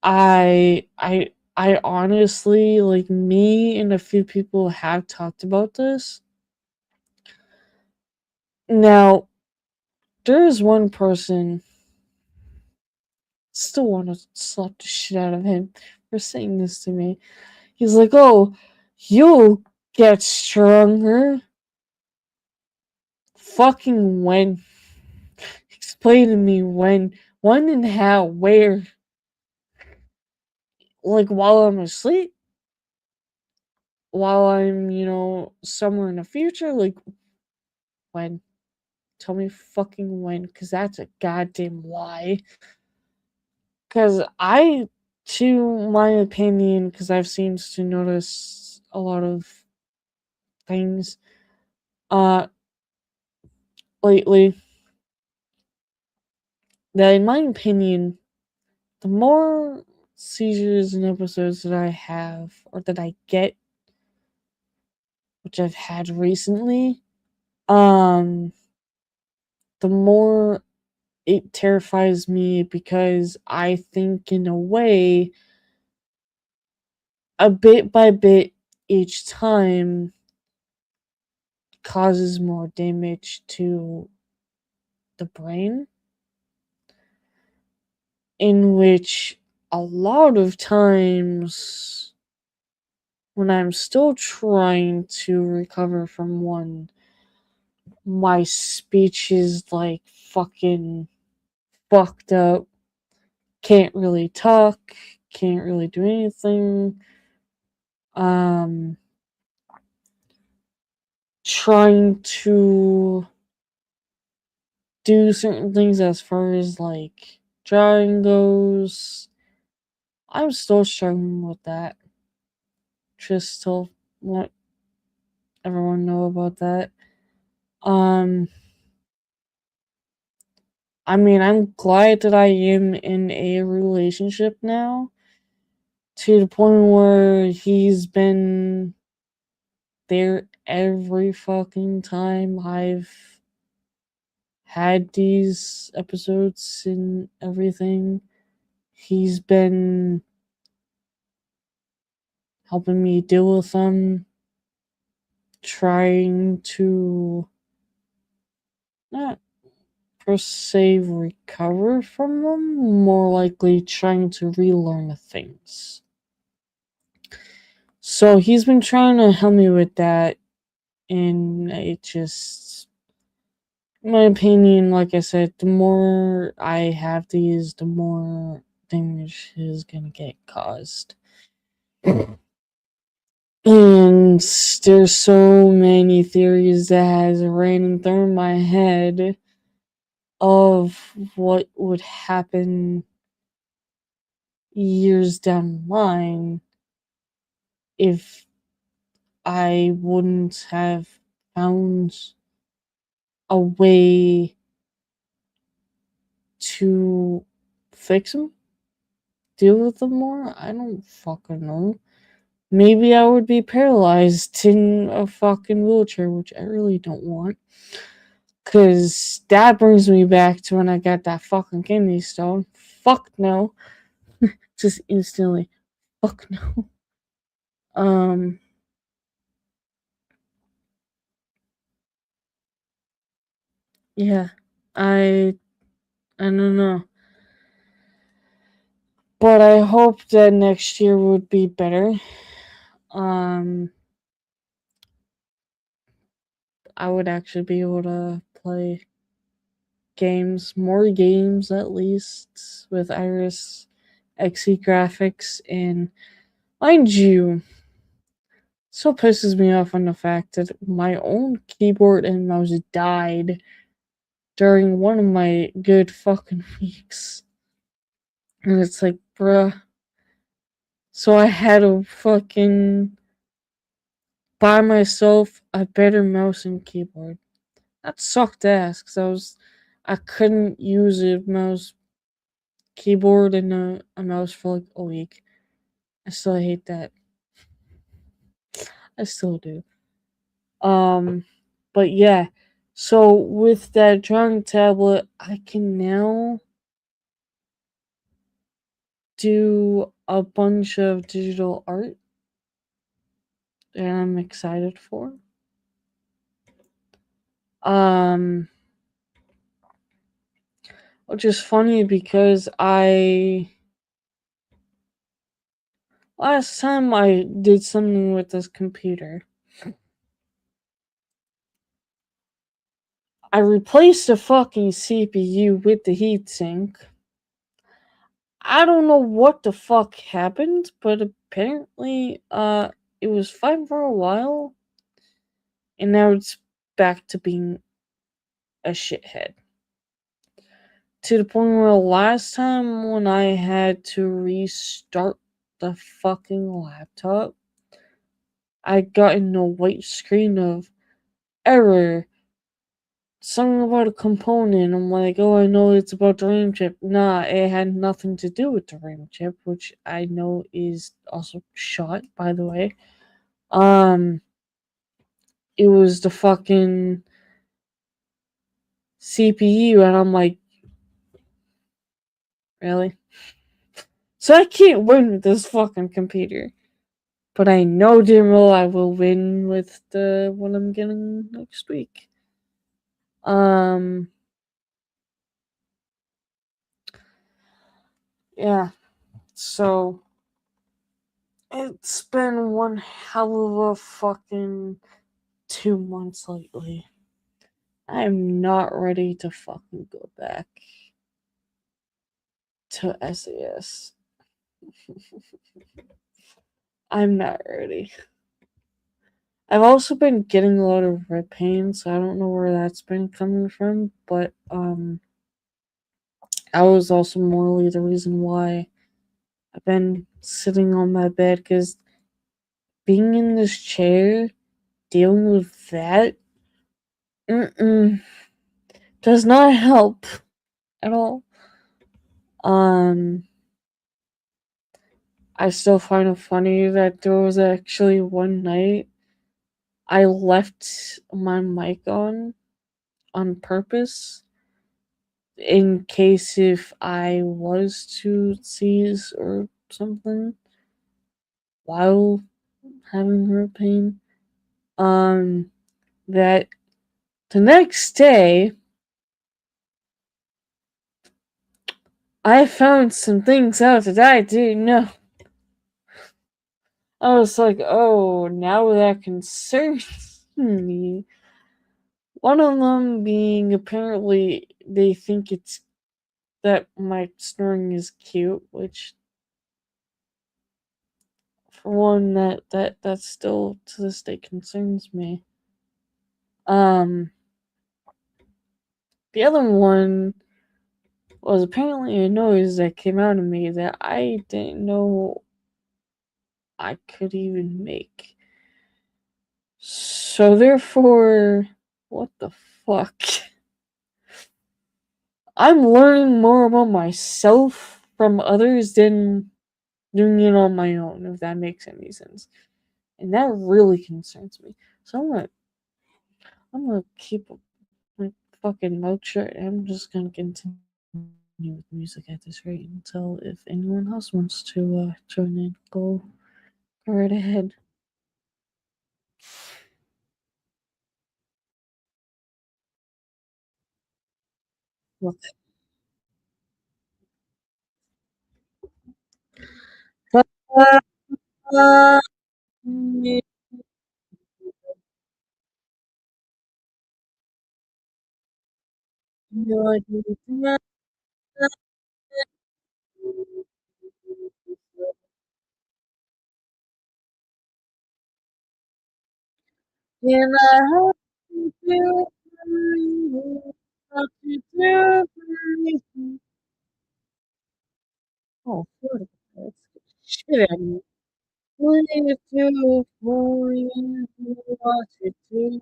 I honestly, like, me and a few people have talked about this. Now, there is one person, still want to slap the shit out of him for saying this to me. He's like, "Oh, you'll get stronger." Fucking when? Explain to me when. When and how? Where? Like, while I'm asleep? While I'm, somewhere in the future? Like, when? Tell me fucking when, because that's a goddamn lie. Because to my opinion, because I've seemed to notice a lot of things, uh, lately, that in my opinion, the more seizures and episodes that I have, or that I get, which I've had recently, um, the more it terrifies me because I think, in a way, a bit by bit each time causes more damage to the brain, in which a lot of times when I'm still trying to recover from one, my speech is like fucking fucked up. Can't really talk, can't really do anything. Um, Trying to do certain things as far as like drawing goes, I'm still struggling with that. Just to let everyone know about that. Um, I mean, I'm glad that I am in a relationship now, to the point where he's been there every fucking time I've had these episodes and everything. He's been helping me deal with them, trying to not per se recover from them, more likely trying to relearn things. So he's been trying to help me with that, and it just, in my opinion, like I said, the more I have these, the more damage is gonna get caused. And there's so many theories that has ran through my head of what would happen years down the line if I wouldn't have found a way to fix them, deal with them more. I don't fucking know. Maybe I would be paralyzed in a fucking wheelchair, which I really don't want. Cause that brings me back to when I got that fucking kidney stone. Fuck no. Just instantly. Fuck no. Um yeah. I I don't know. But I hope that next year would be better. Um I would actually be able to play games, more games at least, with Iris XE graphics. And mind you, so pisses me off on the fact that my own keyboard and mouse died during one of my good fucking weeks. And it's like, bruh. So I had to fucking buy myself a better mouse and keyboard. That sucked ass, because I couldn't use a mouse keyboard and a mouse for like a week. I still hate that. I still do. Um, but yeah. So with that drawing tablet, I can now do a bunch of digital art that I'm excited for. Um, which is funny because I last time I did something with this computer, I replaced the fucking CPU with the heatsink. I don't know what the fuck happened, but apparently it was fine for a while and now it's back to being a shithead. To the point where last time when I had to restart the fucking laptop, I got in a white screen of error. Something about a component. I'm like, oh, I know it's about the RAM chip. Nah, it had nothing to do with the RAM chip, which I know is also shot, by the way. Um, it was the fucking CPU, and I'm like, really? So I can't win with this fucking computer. But I know damn well I will win with the one I'm getting next week. Um, yeah. So it's been one hell of a fucking 2 months lately. I'm not ready to fucking go back to SAS. I'm not ready. I've also been getting a lot of rib pain, so I don't know where that's been coming from, but that was also morally the reason why I've been sitting on my bed, because being in this chair, dealing with that, mm-mm, does not help at all. Um, I still find it funny that there was actually one night I left my mic on purpose in case if I was to seize or something while having her pain. Um, that the next day I found some things out that I didn't know. I was like, oh, now that concerns me. One of them being apparently they think it's that my snoring is cute, which for one that still to this day concerns me. Um, the other one was apparently a noise that came out of me that I didn't know I could even make. So therefore, what the fuck? I'm learning more about myself from others than doing it on my own, if that makes any sense. And that really concerns me. So I'm gonna keep my fucking mouth shut. I'm just gonna continue with music at this rate until if anyone else wants to join in, go right ahead. Look. Can I help you feel what you do for me? Oh, Florida. That's shit out of me. What you do for you? What you do?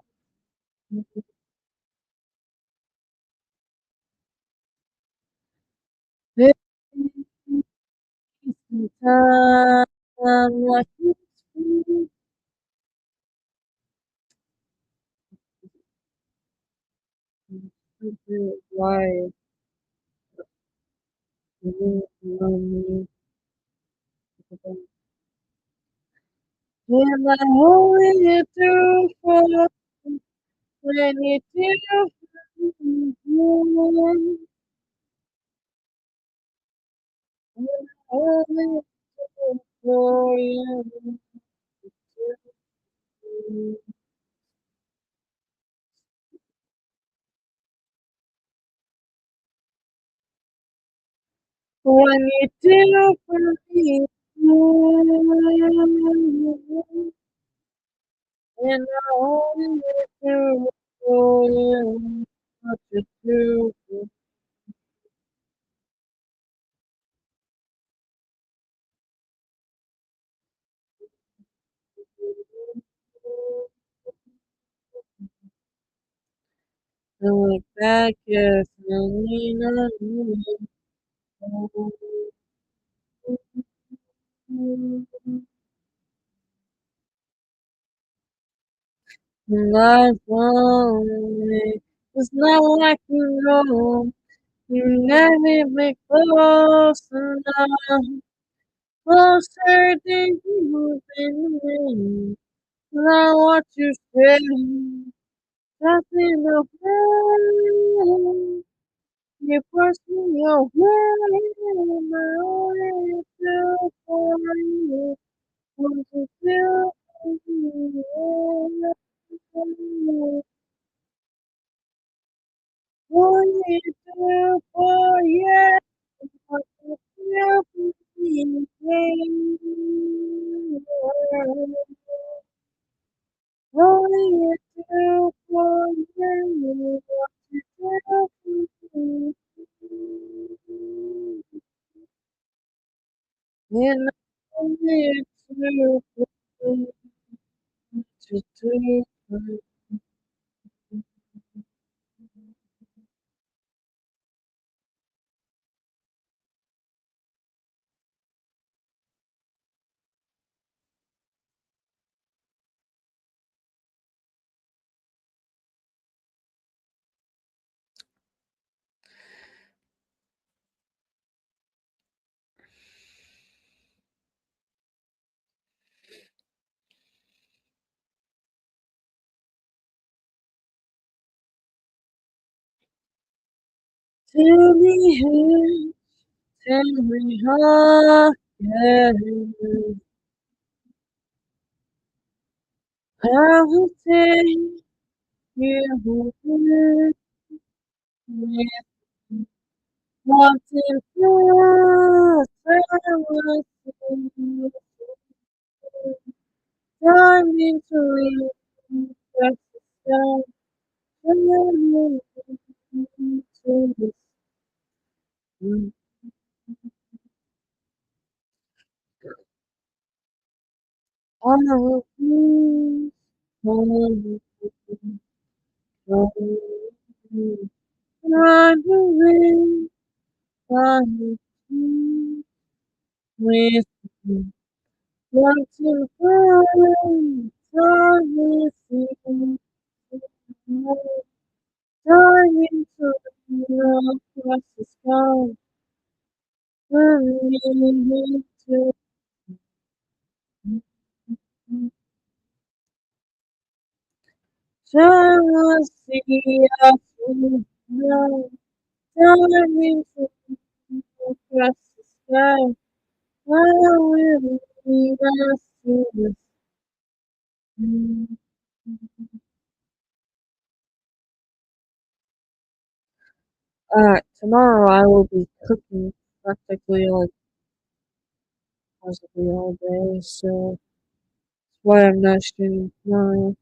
time like it's free. Why you love me? When I hold you through for when you do when I hold you through for you. When you do for me, and I hold you through for you. What you do for I look back at life only. It's not like you know, you never be close enough, closer than you've been. Not what you say, nothing to play. You push me away, my way to for you. Want to feel you. Want you to for you. Want to feel you. Want you to for you. Want to feel you. And I need to tell me who, tell me how, yeah, how to take you home with wanting to tell us time into you, press the sound, to the sun. I refuse, I refuse, I refuse. Run away, run away with me. Want to find time with you. Time into the across the sky. Turning into just see us now. Time into across the sky. I will lead us to the sea. Tomorrow I will be cooking practically like possibly all day, so that's why I'm not streaming tomorrow.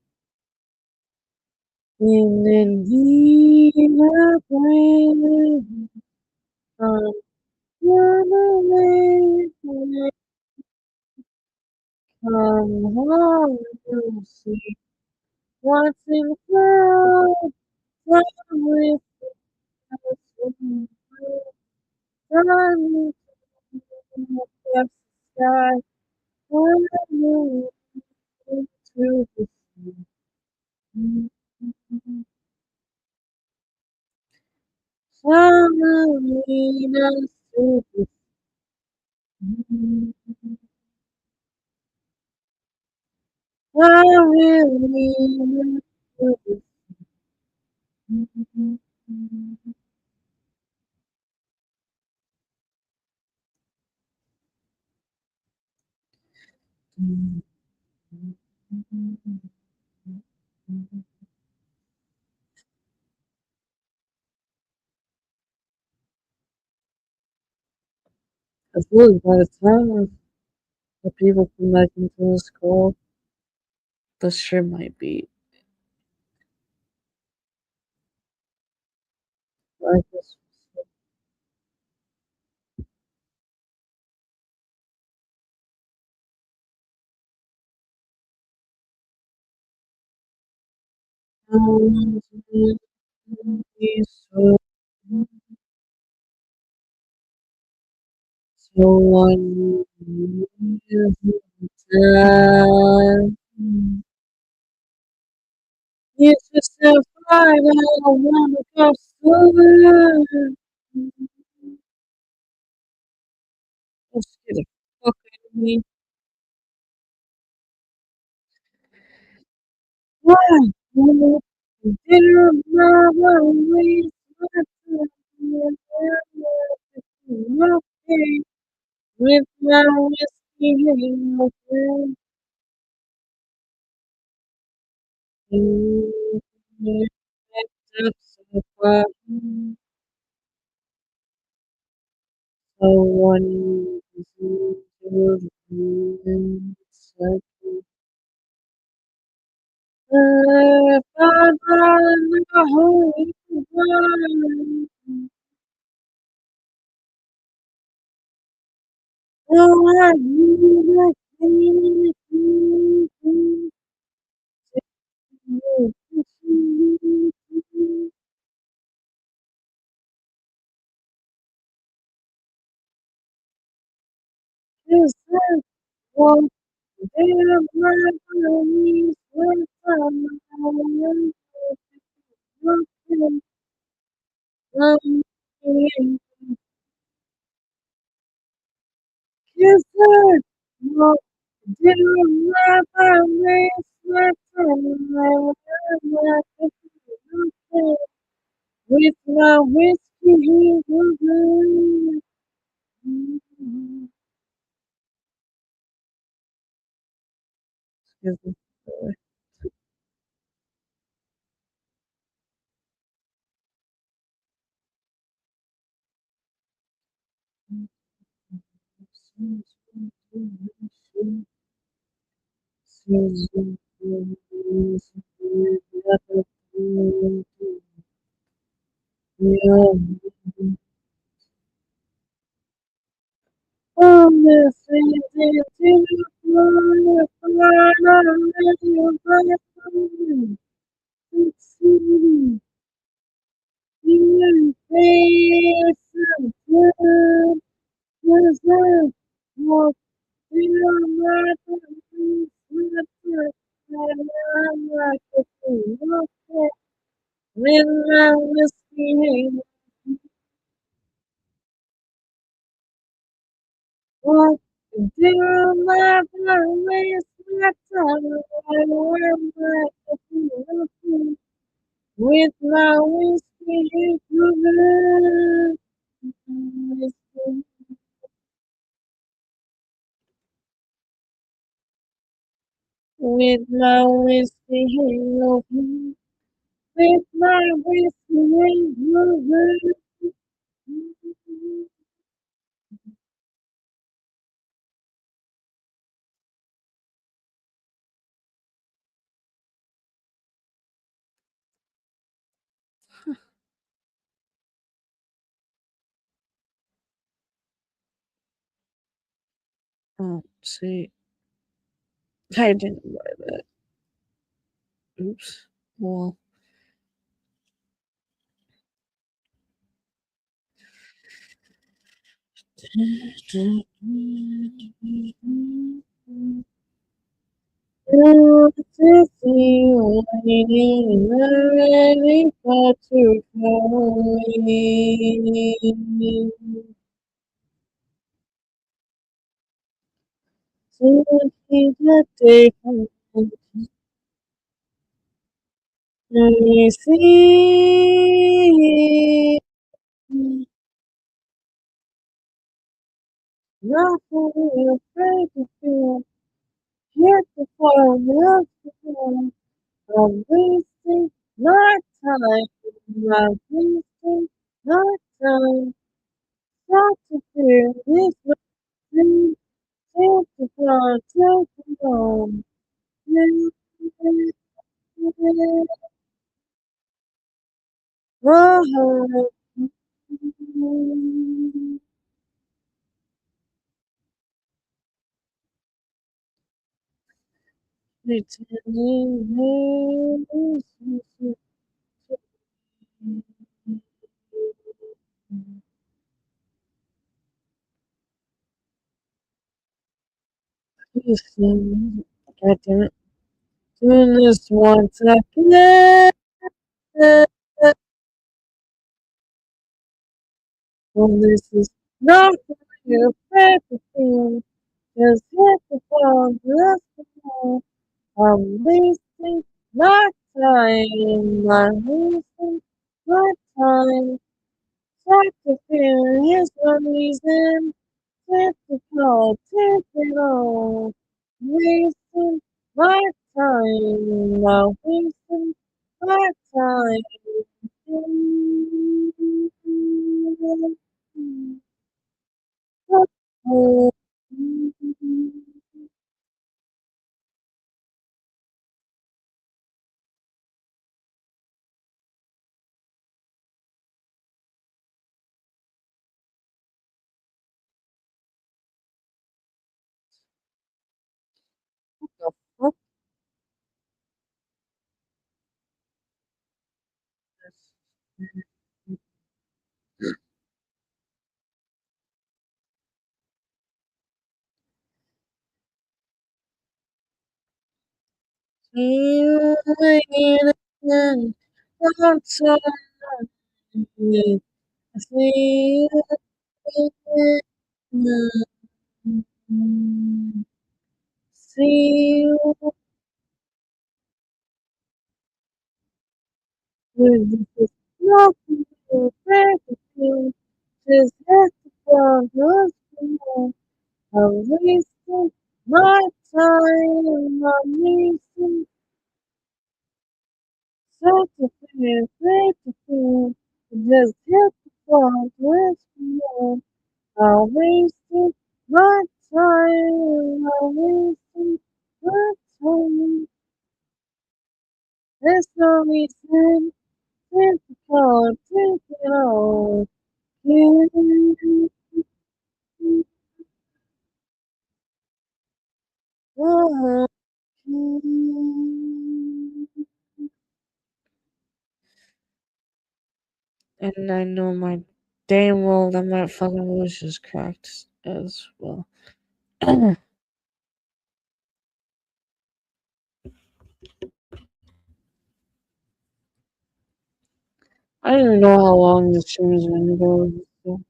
And then he will bring from run away, come home to see what's in front. Time with us, time with us, Carolina Super. Carolina Super. I feel like by the time the people come back into this call, the shit might be like this. So, so one time. It's just a Friday, I wanna go somewhere. Let's get a fuck out of me. Why? Dinner, mama, waste my time. Okay, with my whiskey and my friend. So far, someone is into the second. If I run the whole world, all I need is is one day of my memories with someone looking looking kisses what did my memories with someone looking with my whiskey in Excuse me. When I was feeling what do my ways my time I remember with my whiskey in with my whiskey in with my whiskey in Oh, see, I didn't buy that. Oops. Well, ready for to call me. So keep the day from me. See, nothing afraid to feel. Here to fall, love to fall. I'm wasting my time. I'm wasting my time. Start to feel this way. Take the fall, take the fall. Whoa. Pretending God damn it. Doing this once again. Well, this is not your favorite thing. Just hit the phone, just the phone. I'm wasting my time. I'm wasting my time. Start to feel is one reason. Take the call, take it all. Wasting my time. I'm wasting my time. What you waiting on something? See you. See you. This is nothing to break you. Just let the phone go. I'm wasting my time. I'm wasting such a thing, great to feel. Just hit the phone with me. I'm wasting my time. I'm wasting my time. There's no reason to call, take it all. You, oh, you. And I know my damn well that my fucking voice is cracked as well. I don't even know how long this stream is gonna go. So.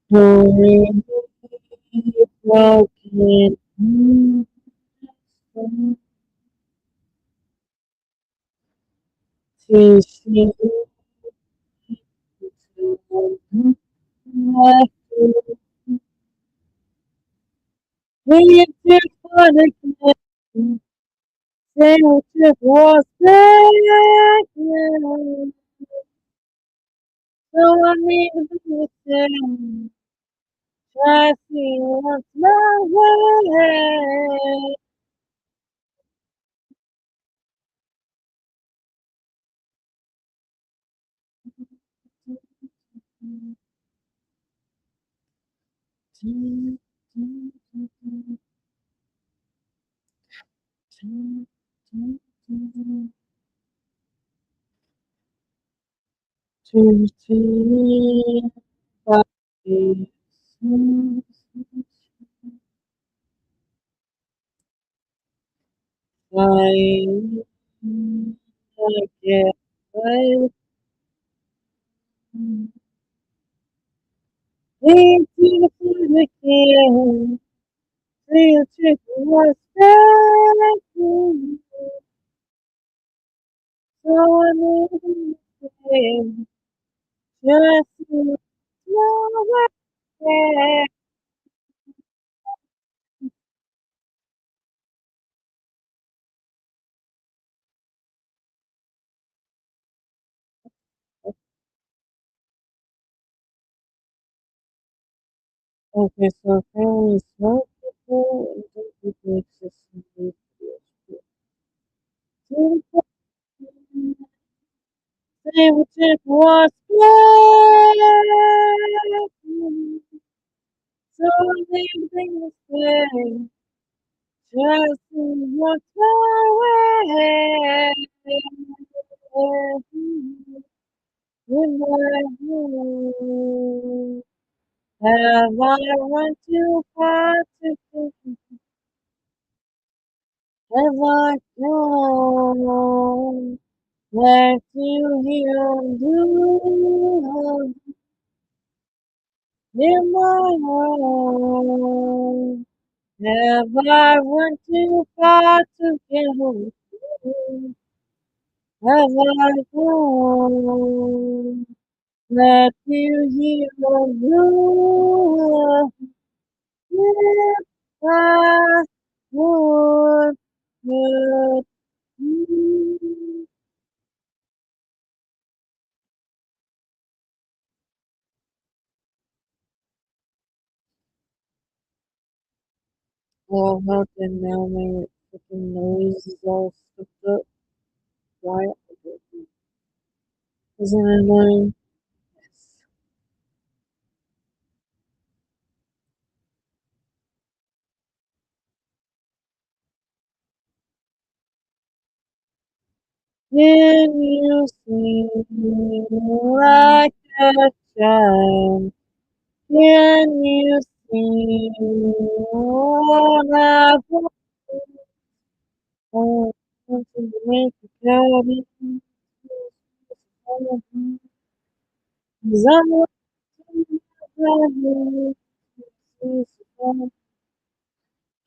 Worry broken. To see we just wanna connect. Say what it was back then. So I need to be the try to see what's my way. I get into the food again. Real chicken was back. So I made a mistake. Just to know where. Okay, so apparently smart people and dumb people exist in these videos. Favorite chick was black. So I made a mistake. Just to walk away. In my room. Have I run too far to think? Have I gone back to hear you in my home? Have I run too far to get home? Have I gone back to hear you if I would with you? Oh, how can now my freaking nose is all stuffed up? Why? Isn't it annoying? Yes. Can you see me like a child? Can you see what I want to make you carry? Cause I'm watching you.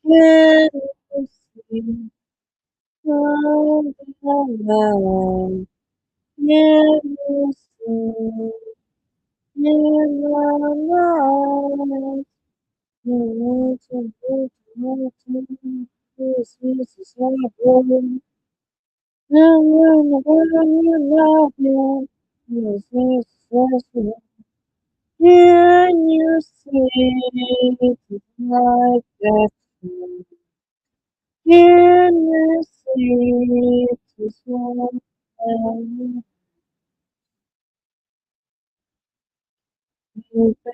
Can you see what I want? Can you see in my life? You want to be to this is happening. And when you love me, this is happening. Can you see it like that? Can you see it as well?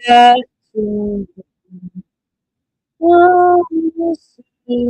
Back to oh, you see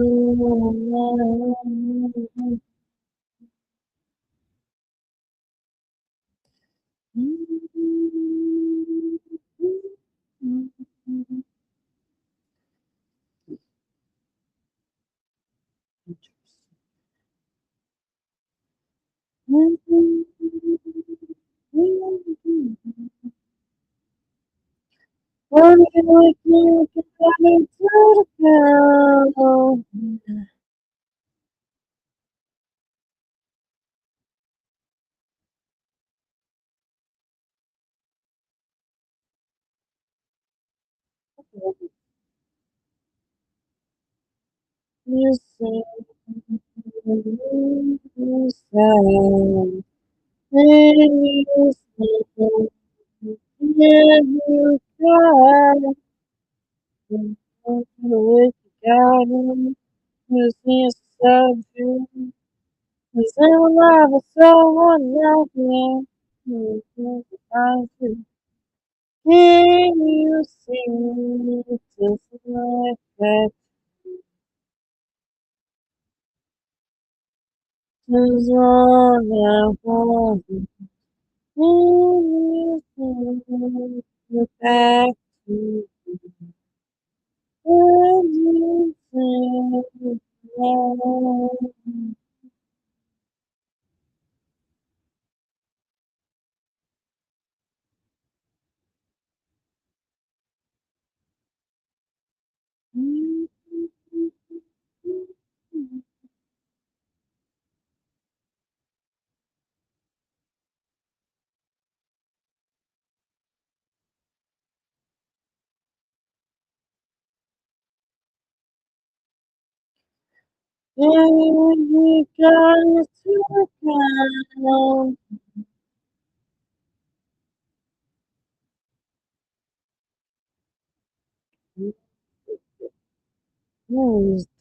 One like you can come into the girl. You say you say when you say yeah, you cry. You wake again. You see so true. Cause in love with someone like me. You think I should. Can you see as long as I want you back to everything. Every got to count.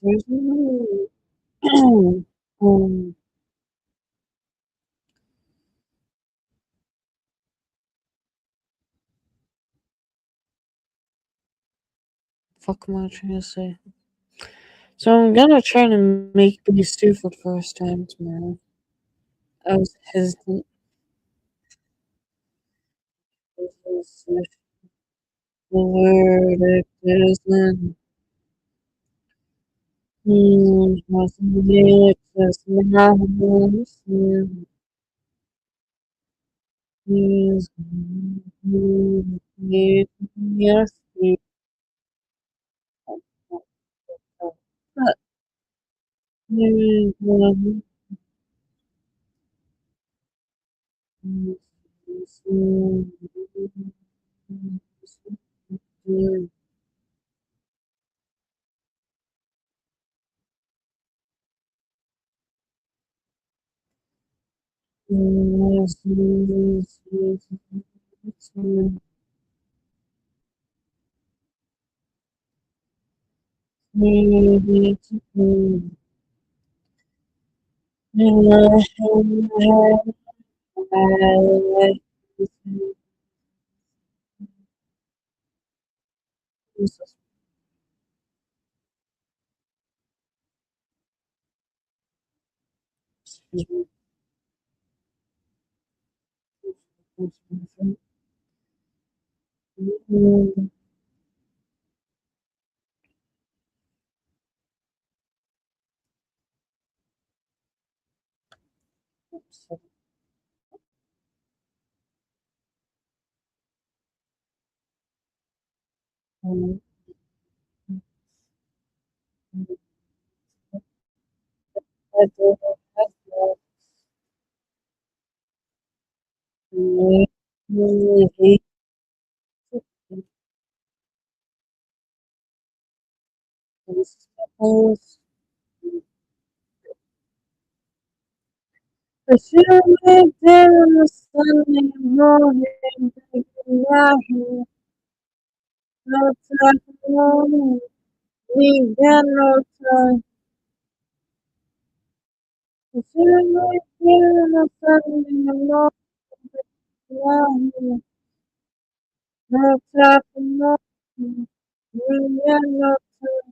There's no um, fuck am I trying to say? So I'm gonna try to make beef stew for the first time tomorrow. I was hesitant. Because if the verdict isn't nothing makes us marvelous. He's yes, but I feel like there is something wrong in the no time, we got no time. I feel like there is something wrong in no time, we got no time.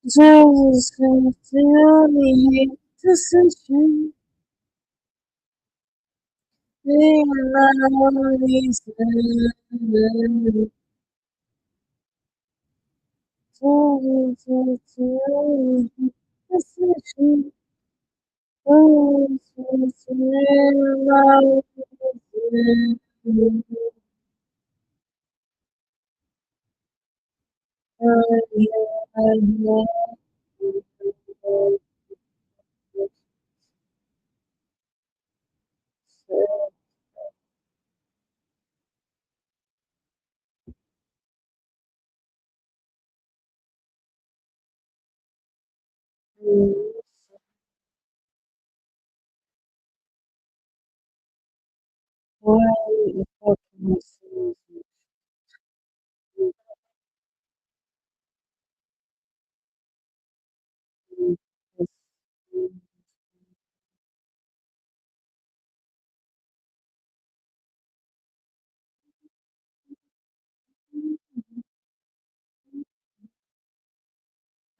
Jesus, sincerely decision, being lonely, sincerely decision, oh, sincerely Why the fuck am I so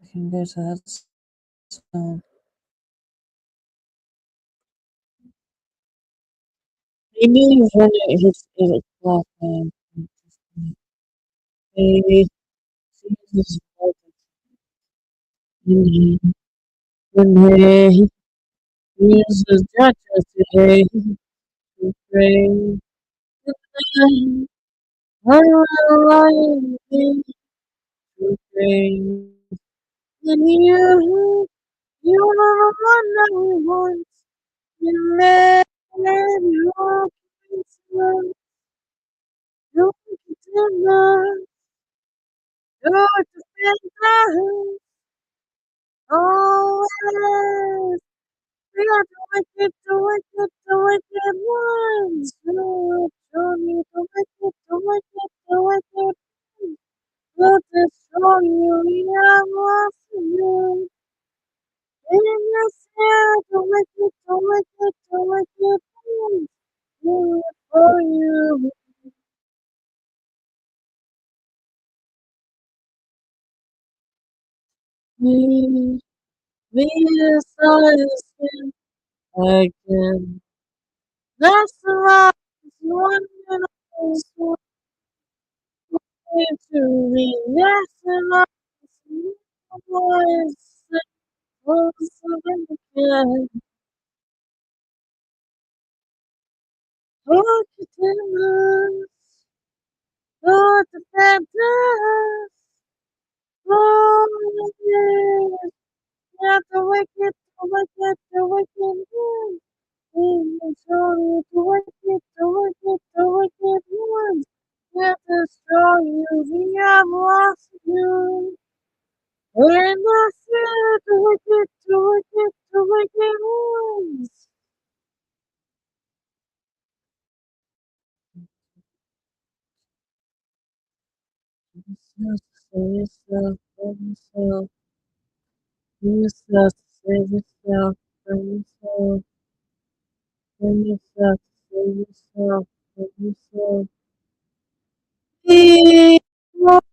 I can go to that song. Maybe when it hits 8 o'clock, maybe Jesus when he uses that today to pray. I will to pray. And you are the one that we want. You made you are you the you're the center. Oh, we are the wicked ones. No, show me the wicked ones. We'll destroy you, we are lost in you. In your spirit, the wicked ones. Do it for you. Me, me, the again. That's the rock, one and always to me. That's the rock, always again. Look at the Lord, the Panthers. Lord, yes. Yeah, the wicked ones. In the story, the wicked ones. Yeah, the story, we have lost you. In the fear, the wicked ones. Jesus, save yourself, save yourself. Jesus, save yourself, save yourself. Save yourself, save yourself, save yourself. Be what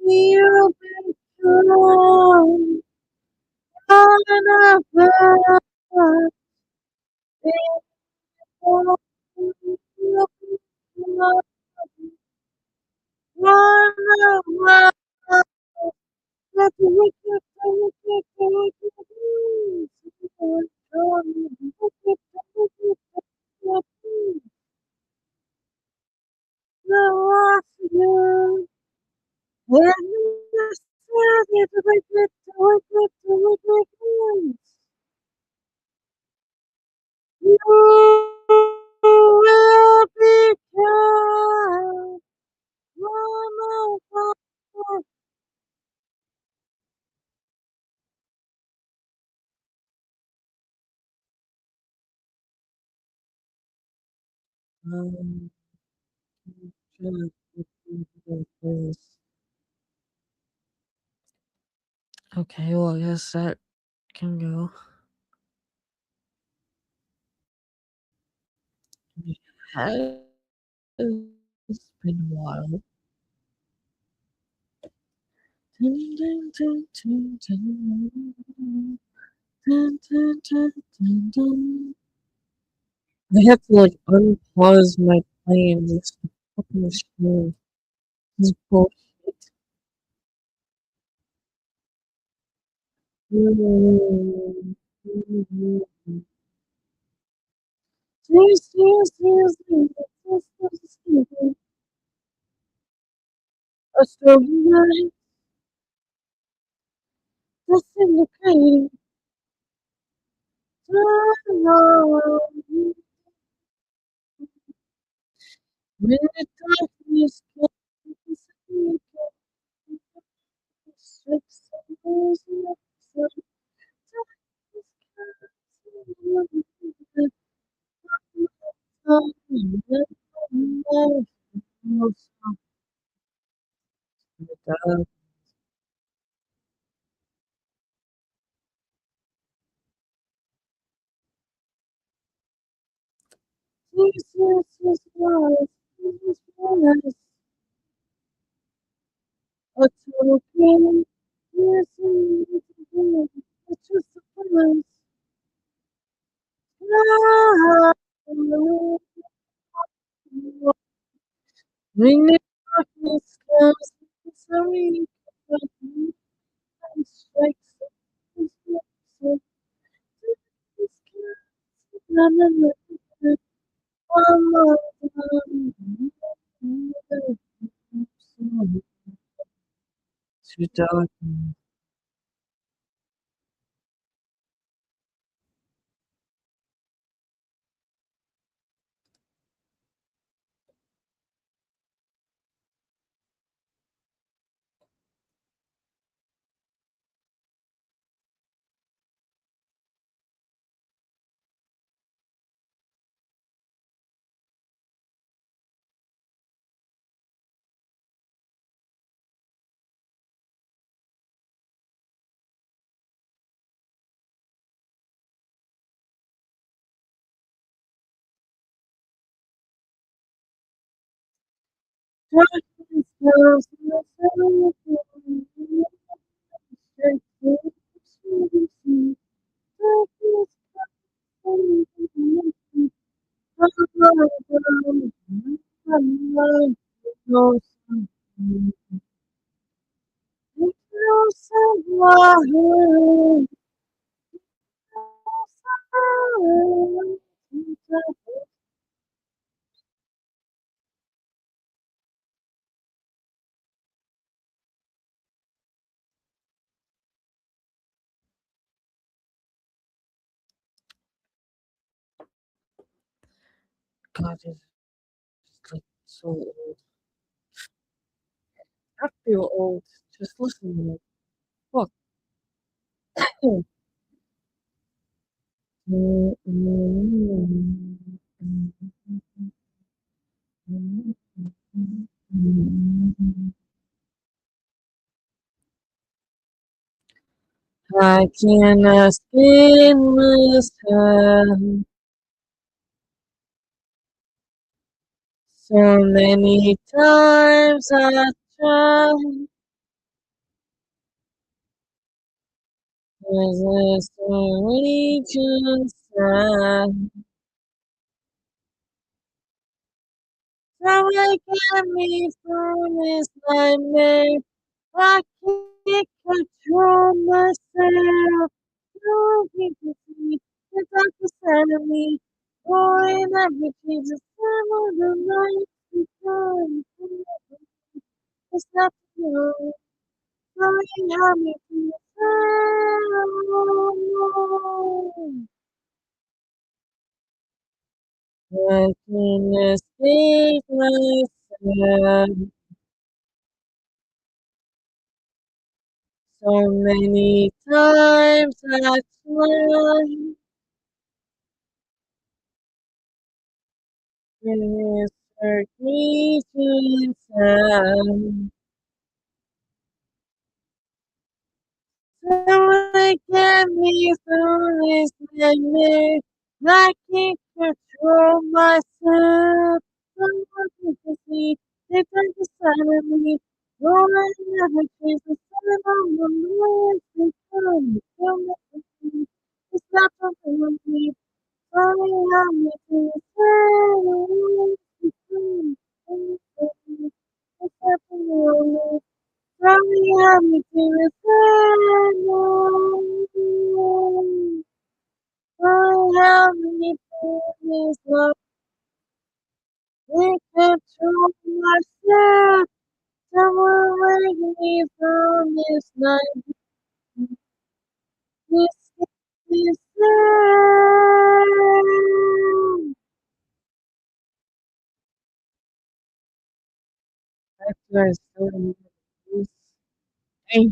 you become. On a path, be what you become. On a path, let the wicked, the wicked, the wicked, when you serve it, the wicked ones, you will become one of us. Um, trying to think of this. Okay, well, I guess that can go. It has been a while. Dun, dun, dun, dun, dun. Dun, dun, dun, dun, dun. I have to like unpause my plane. This fucking machine is bullshit. A story night, just in the kind of when the darkness comes, six hours When the darkness comes, sorry, but you can strike so to dark. Darkness comes, God, it's like so old. I feel old. Just listen to it. Fuck. I cannot spin myself so many times I tried. There's a strange inside. Someone get me through this nightmare. I can't control myself. No, he can see the darkest side of me. Boy, every change the time of the night. Because it's not you. Sorry, how me feel so. I can escape myself so many times I tried. It hurt me to inside. Someone get me through this nightmare. I can't control myself. Someone can see the dark side of me. No one ever changes the sun on the moon. They come, come with me. It's not something with me. Sorry, I'm making a sad. It's happening. Sorry, I'm making a sad. Oh, how many things love we control myself. Someone wake me from this night. This is sad. After I started this, hey,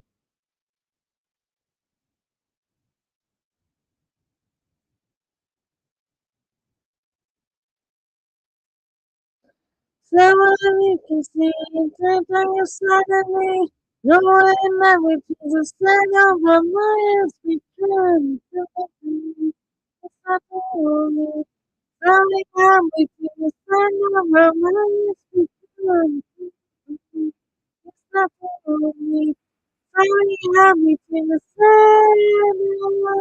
Someone you can see right on your side of me. No one ever Jesus said over my ass because it's not for me. Sorry, I'm with you. The sun over my ass because it's not for me. Sorry, I'm with you. The sun over my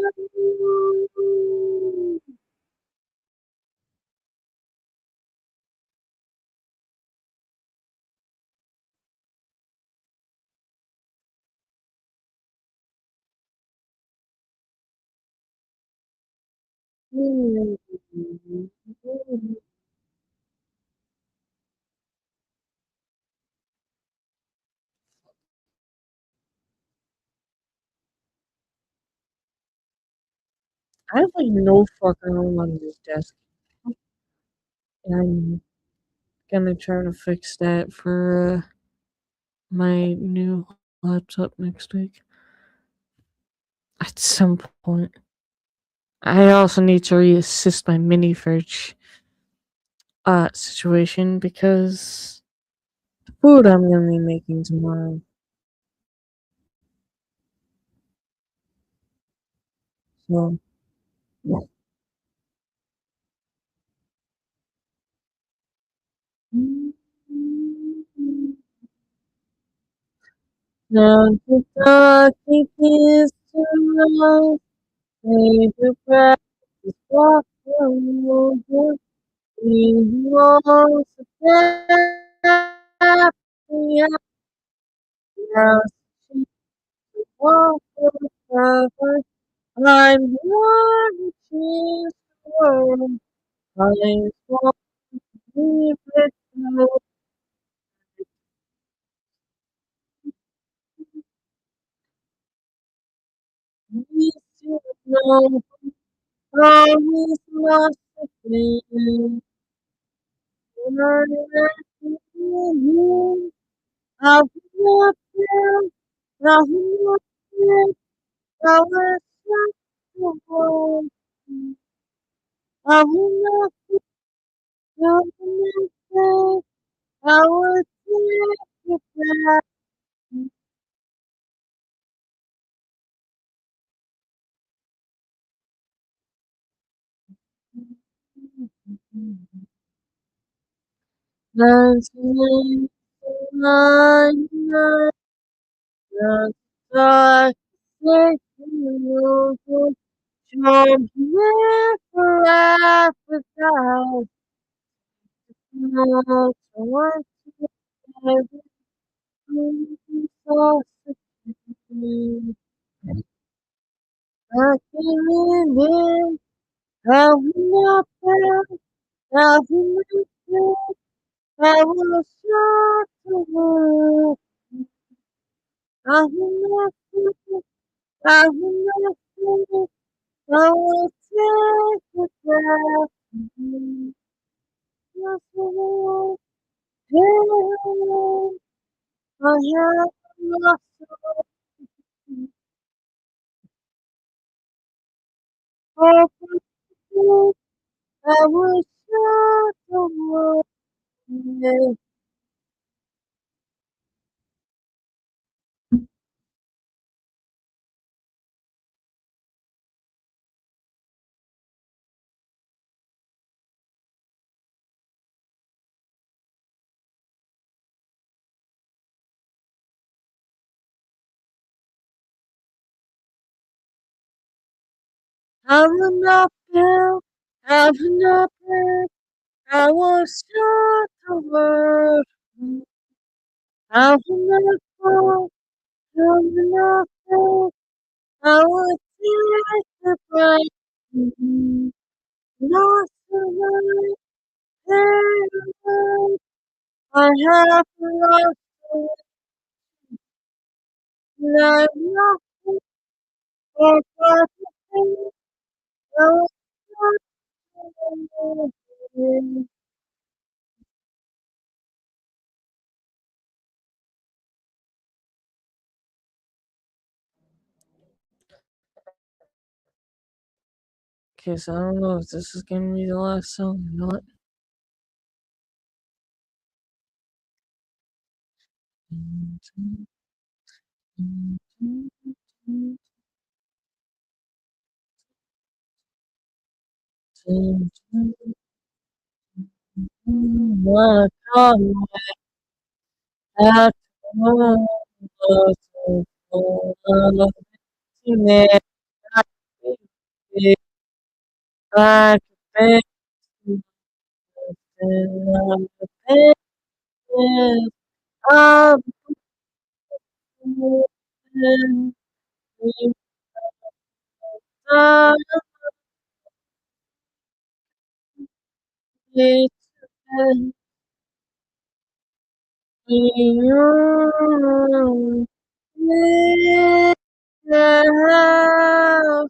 I have like no fucking room on this desk. I'm gonna try to fix that for my new laptop next week at some point. I also need to reassist my mini fridge situation because the food I'm gonna be making tomorrow. So now to talk it is to take a practice walk over. We want to step now walk over. I'm watching the world. I want to be with you. We still know how we lost the feeling. When I let you, I will not feel, I will not feel, I will not feel, I will not feel, I will not feel, I will take it back. Dance with the night, the sky, you jump for Africa, not what everything so secretly. I can't live, I will not fail, I will not fail, I will shout the world. I will not fail, I will not fail, I will take the breath. Yes, I will. Hey, I have lost all control. I will shout the world. I will not fail. I will not break. I will shout the world. I will not fall. I will not fail. I will take the breath. Lost the light. I have lost the light. Not forgotten. I will not fail. Okay, so I don't know if this is gonna be the last song or not. Wanna come back home, never like a you leave the house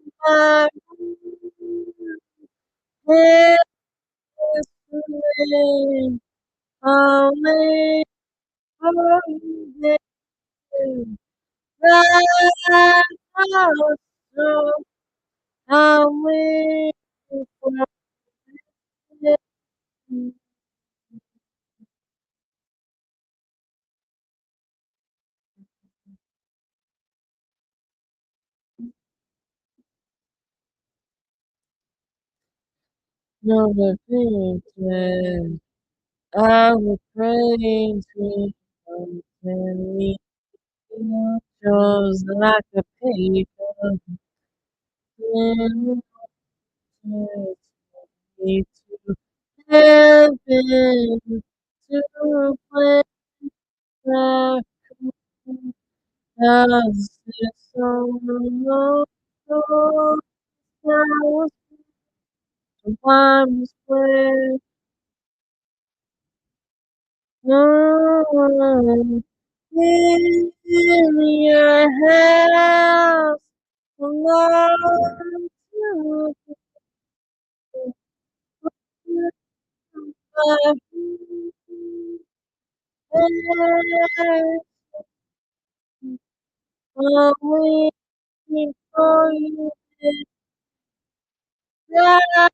back yesterday, away from there. That house, so away from there. No, the picture. I was praying to me. Shows like a paper. Then me to heaven to play the as the song of the one where no one in your house alone to waiting for you that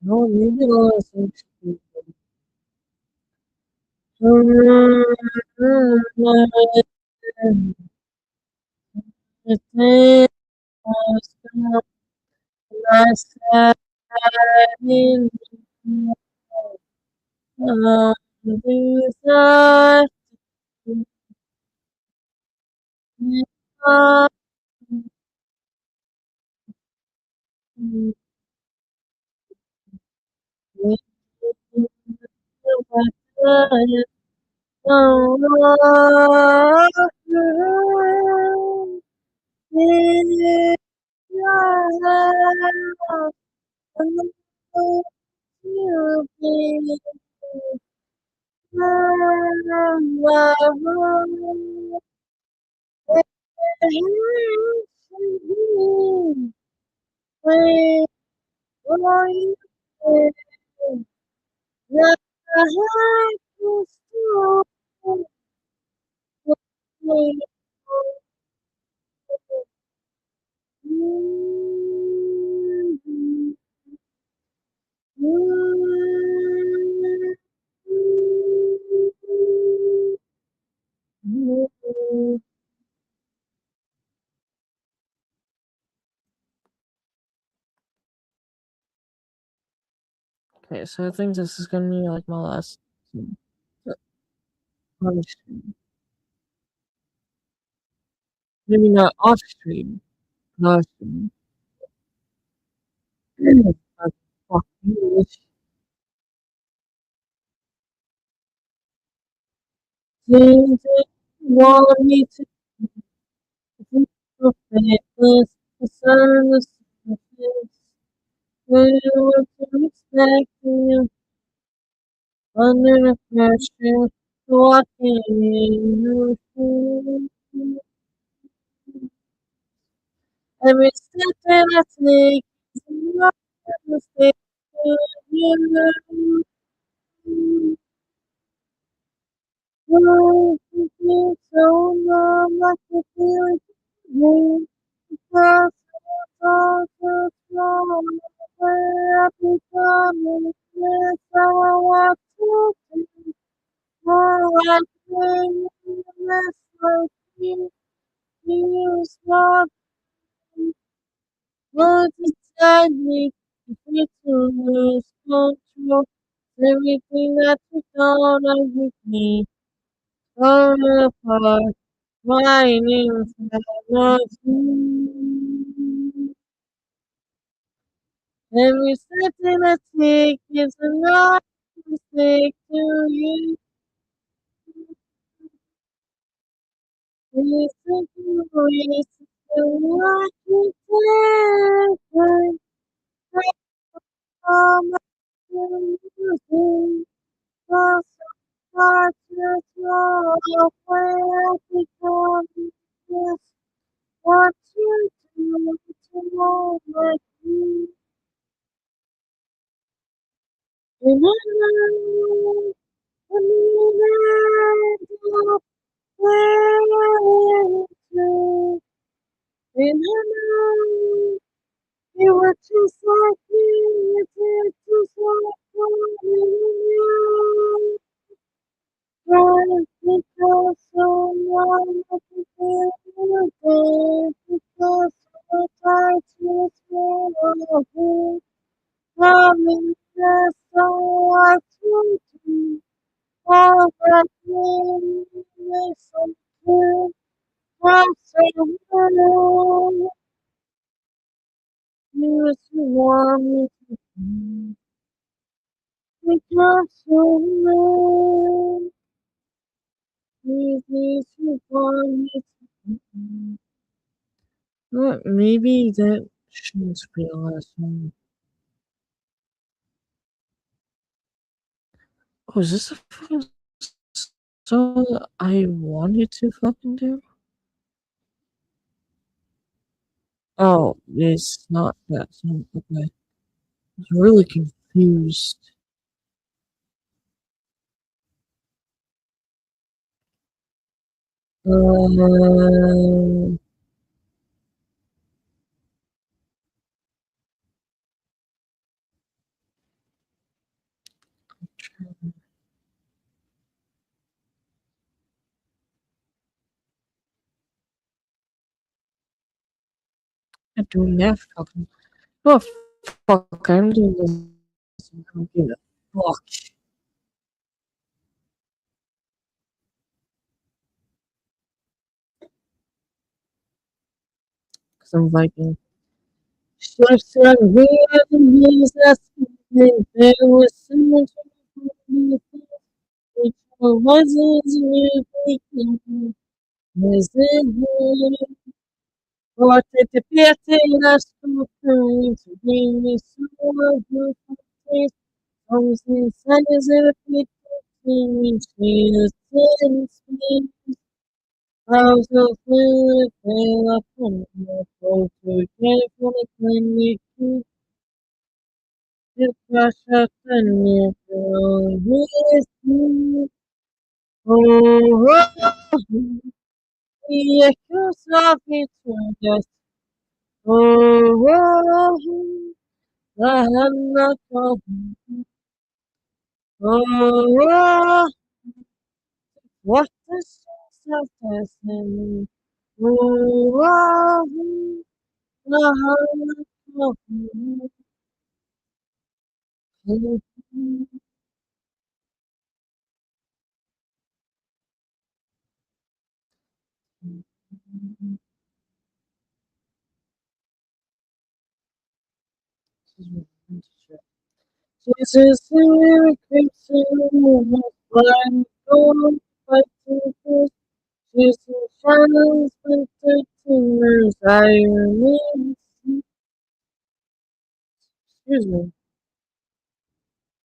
no, maybe not. Okay, so I think this is gonna be like my last on stream. Maybe not off stream. Off stream. Like, fuck you, bitch. Things that you want me to do for faithless, the sun, the surface, when you were to expect you under the pressure, walking in your shoes. Every step that I take is another mistake to you. Oh, you feel so numb, like you feel it. Because it's all just wrong. Where I become yes, I want to do more like you, less like you. You stop words inside me. You feel to lose control. Everything that you thought of with me. Torn apart. My name's not you. Every step that I take is another mistake to you. It's taking away so much to take. From you, so much is wrong. Where I become this, what you do to all my you. And I know, I know, where to. And I know, you were just like me, you did just like me. Trying to tell someone that you feel good because you're tired to smell good. Loving just so I to do all that makes so good. I'm so good. You just want me to be because so good. Please, you want me to be. Maybe that shouldn't be the last one. Oh, is this a fucking song that I wanted to fucking do? Oh, it's not that song. Okay. I was really confused. Um, I'm doing that fucking. Oh, fuck. I'm doing this. I'm doing it. Fuck. Because I'm Viking. Ships on here, the years that's there was so much which wasn't really thinking. Potete piete las tutus, vini solo dutus, os ensaios repetitivos, sense, house of food, pela pena, outro telefone, clinic, de caixa, caneta, yes, oh, e é que eu só vi tudo, oh, oh, oh, what the sense of destiny? Oh, Jesus, here creeps in my blind gold, fighting Jesus, shadows with the tumors, I remain. Excuse me.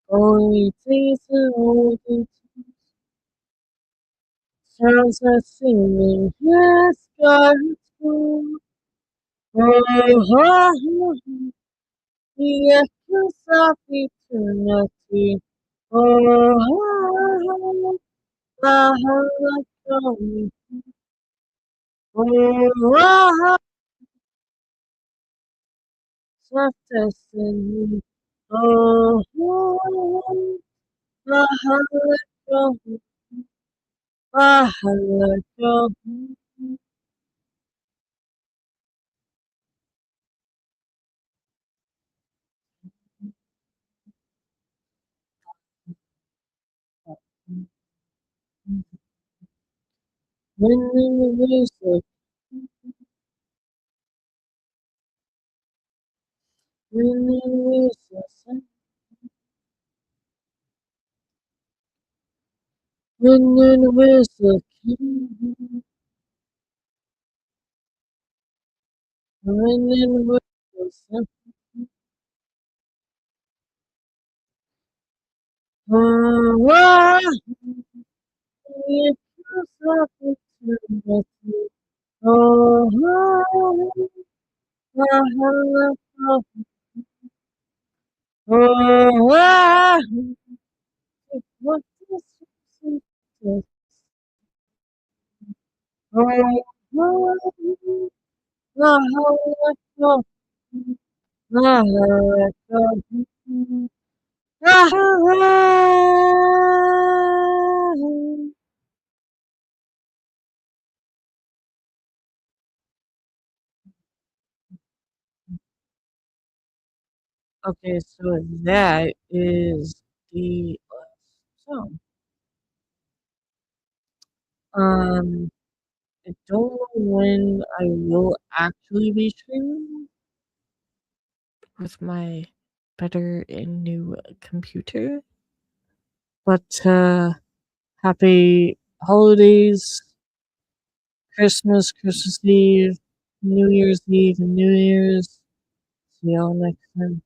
Only takes an old sounds are singing. Yes, God, it's cool. Oh, oh, oh, the echoes of eternity. Oh, oh, the heart of me. Oh, oh, soft destiny. Oh, oh, the heart of me. The heart of me. When the music, when the music, when the music, when the music, oh, it feels like eternity. Oh, oh, what is it? Oh, oh, okay, so that is the so um I don't know when I will actually be streaming with my better and new computer, but happy holidays, Christmas, Christmas Eve, New Year's Eve, and New Year's. See y'all next time.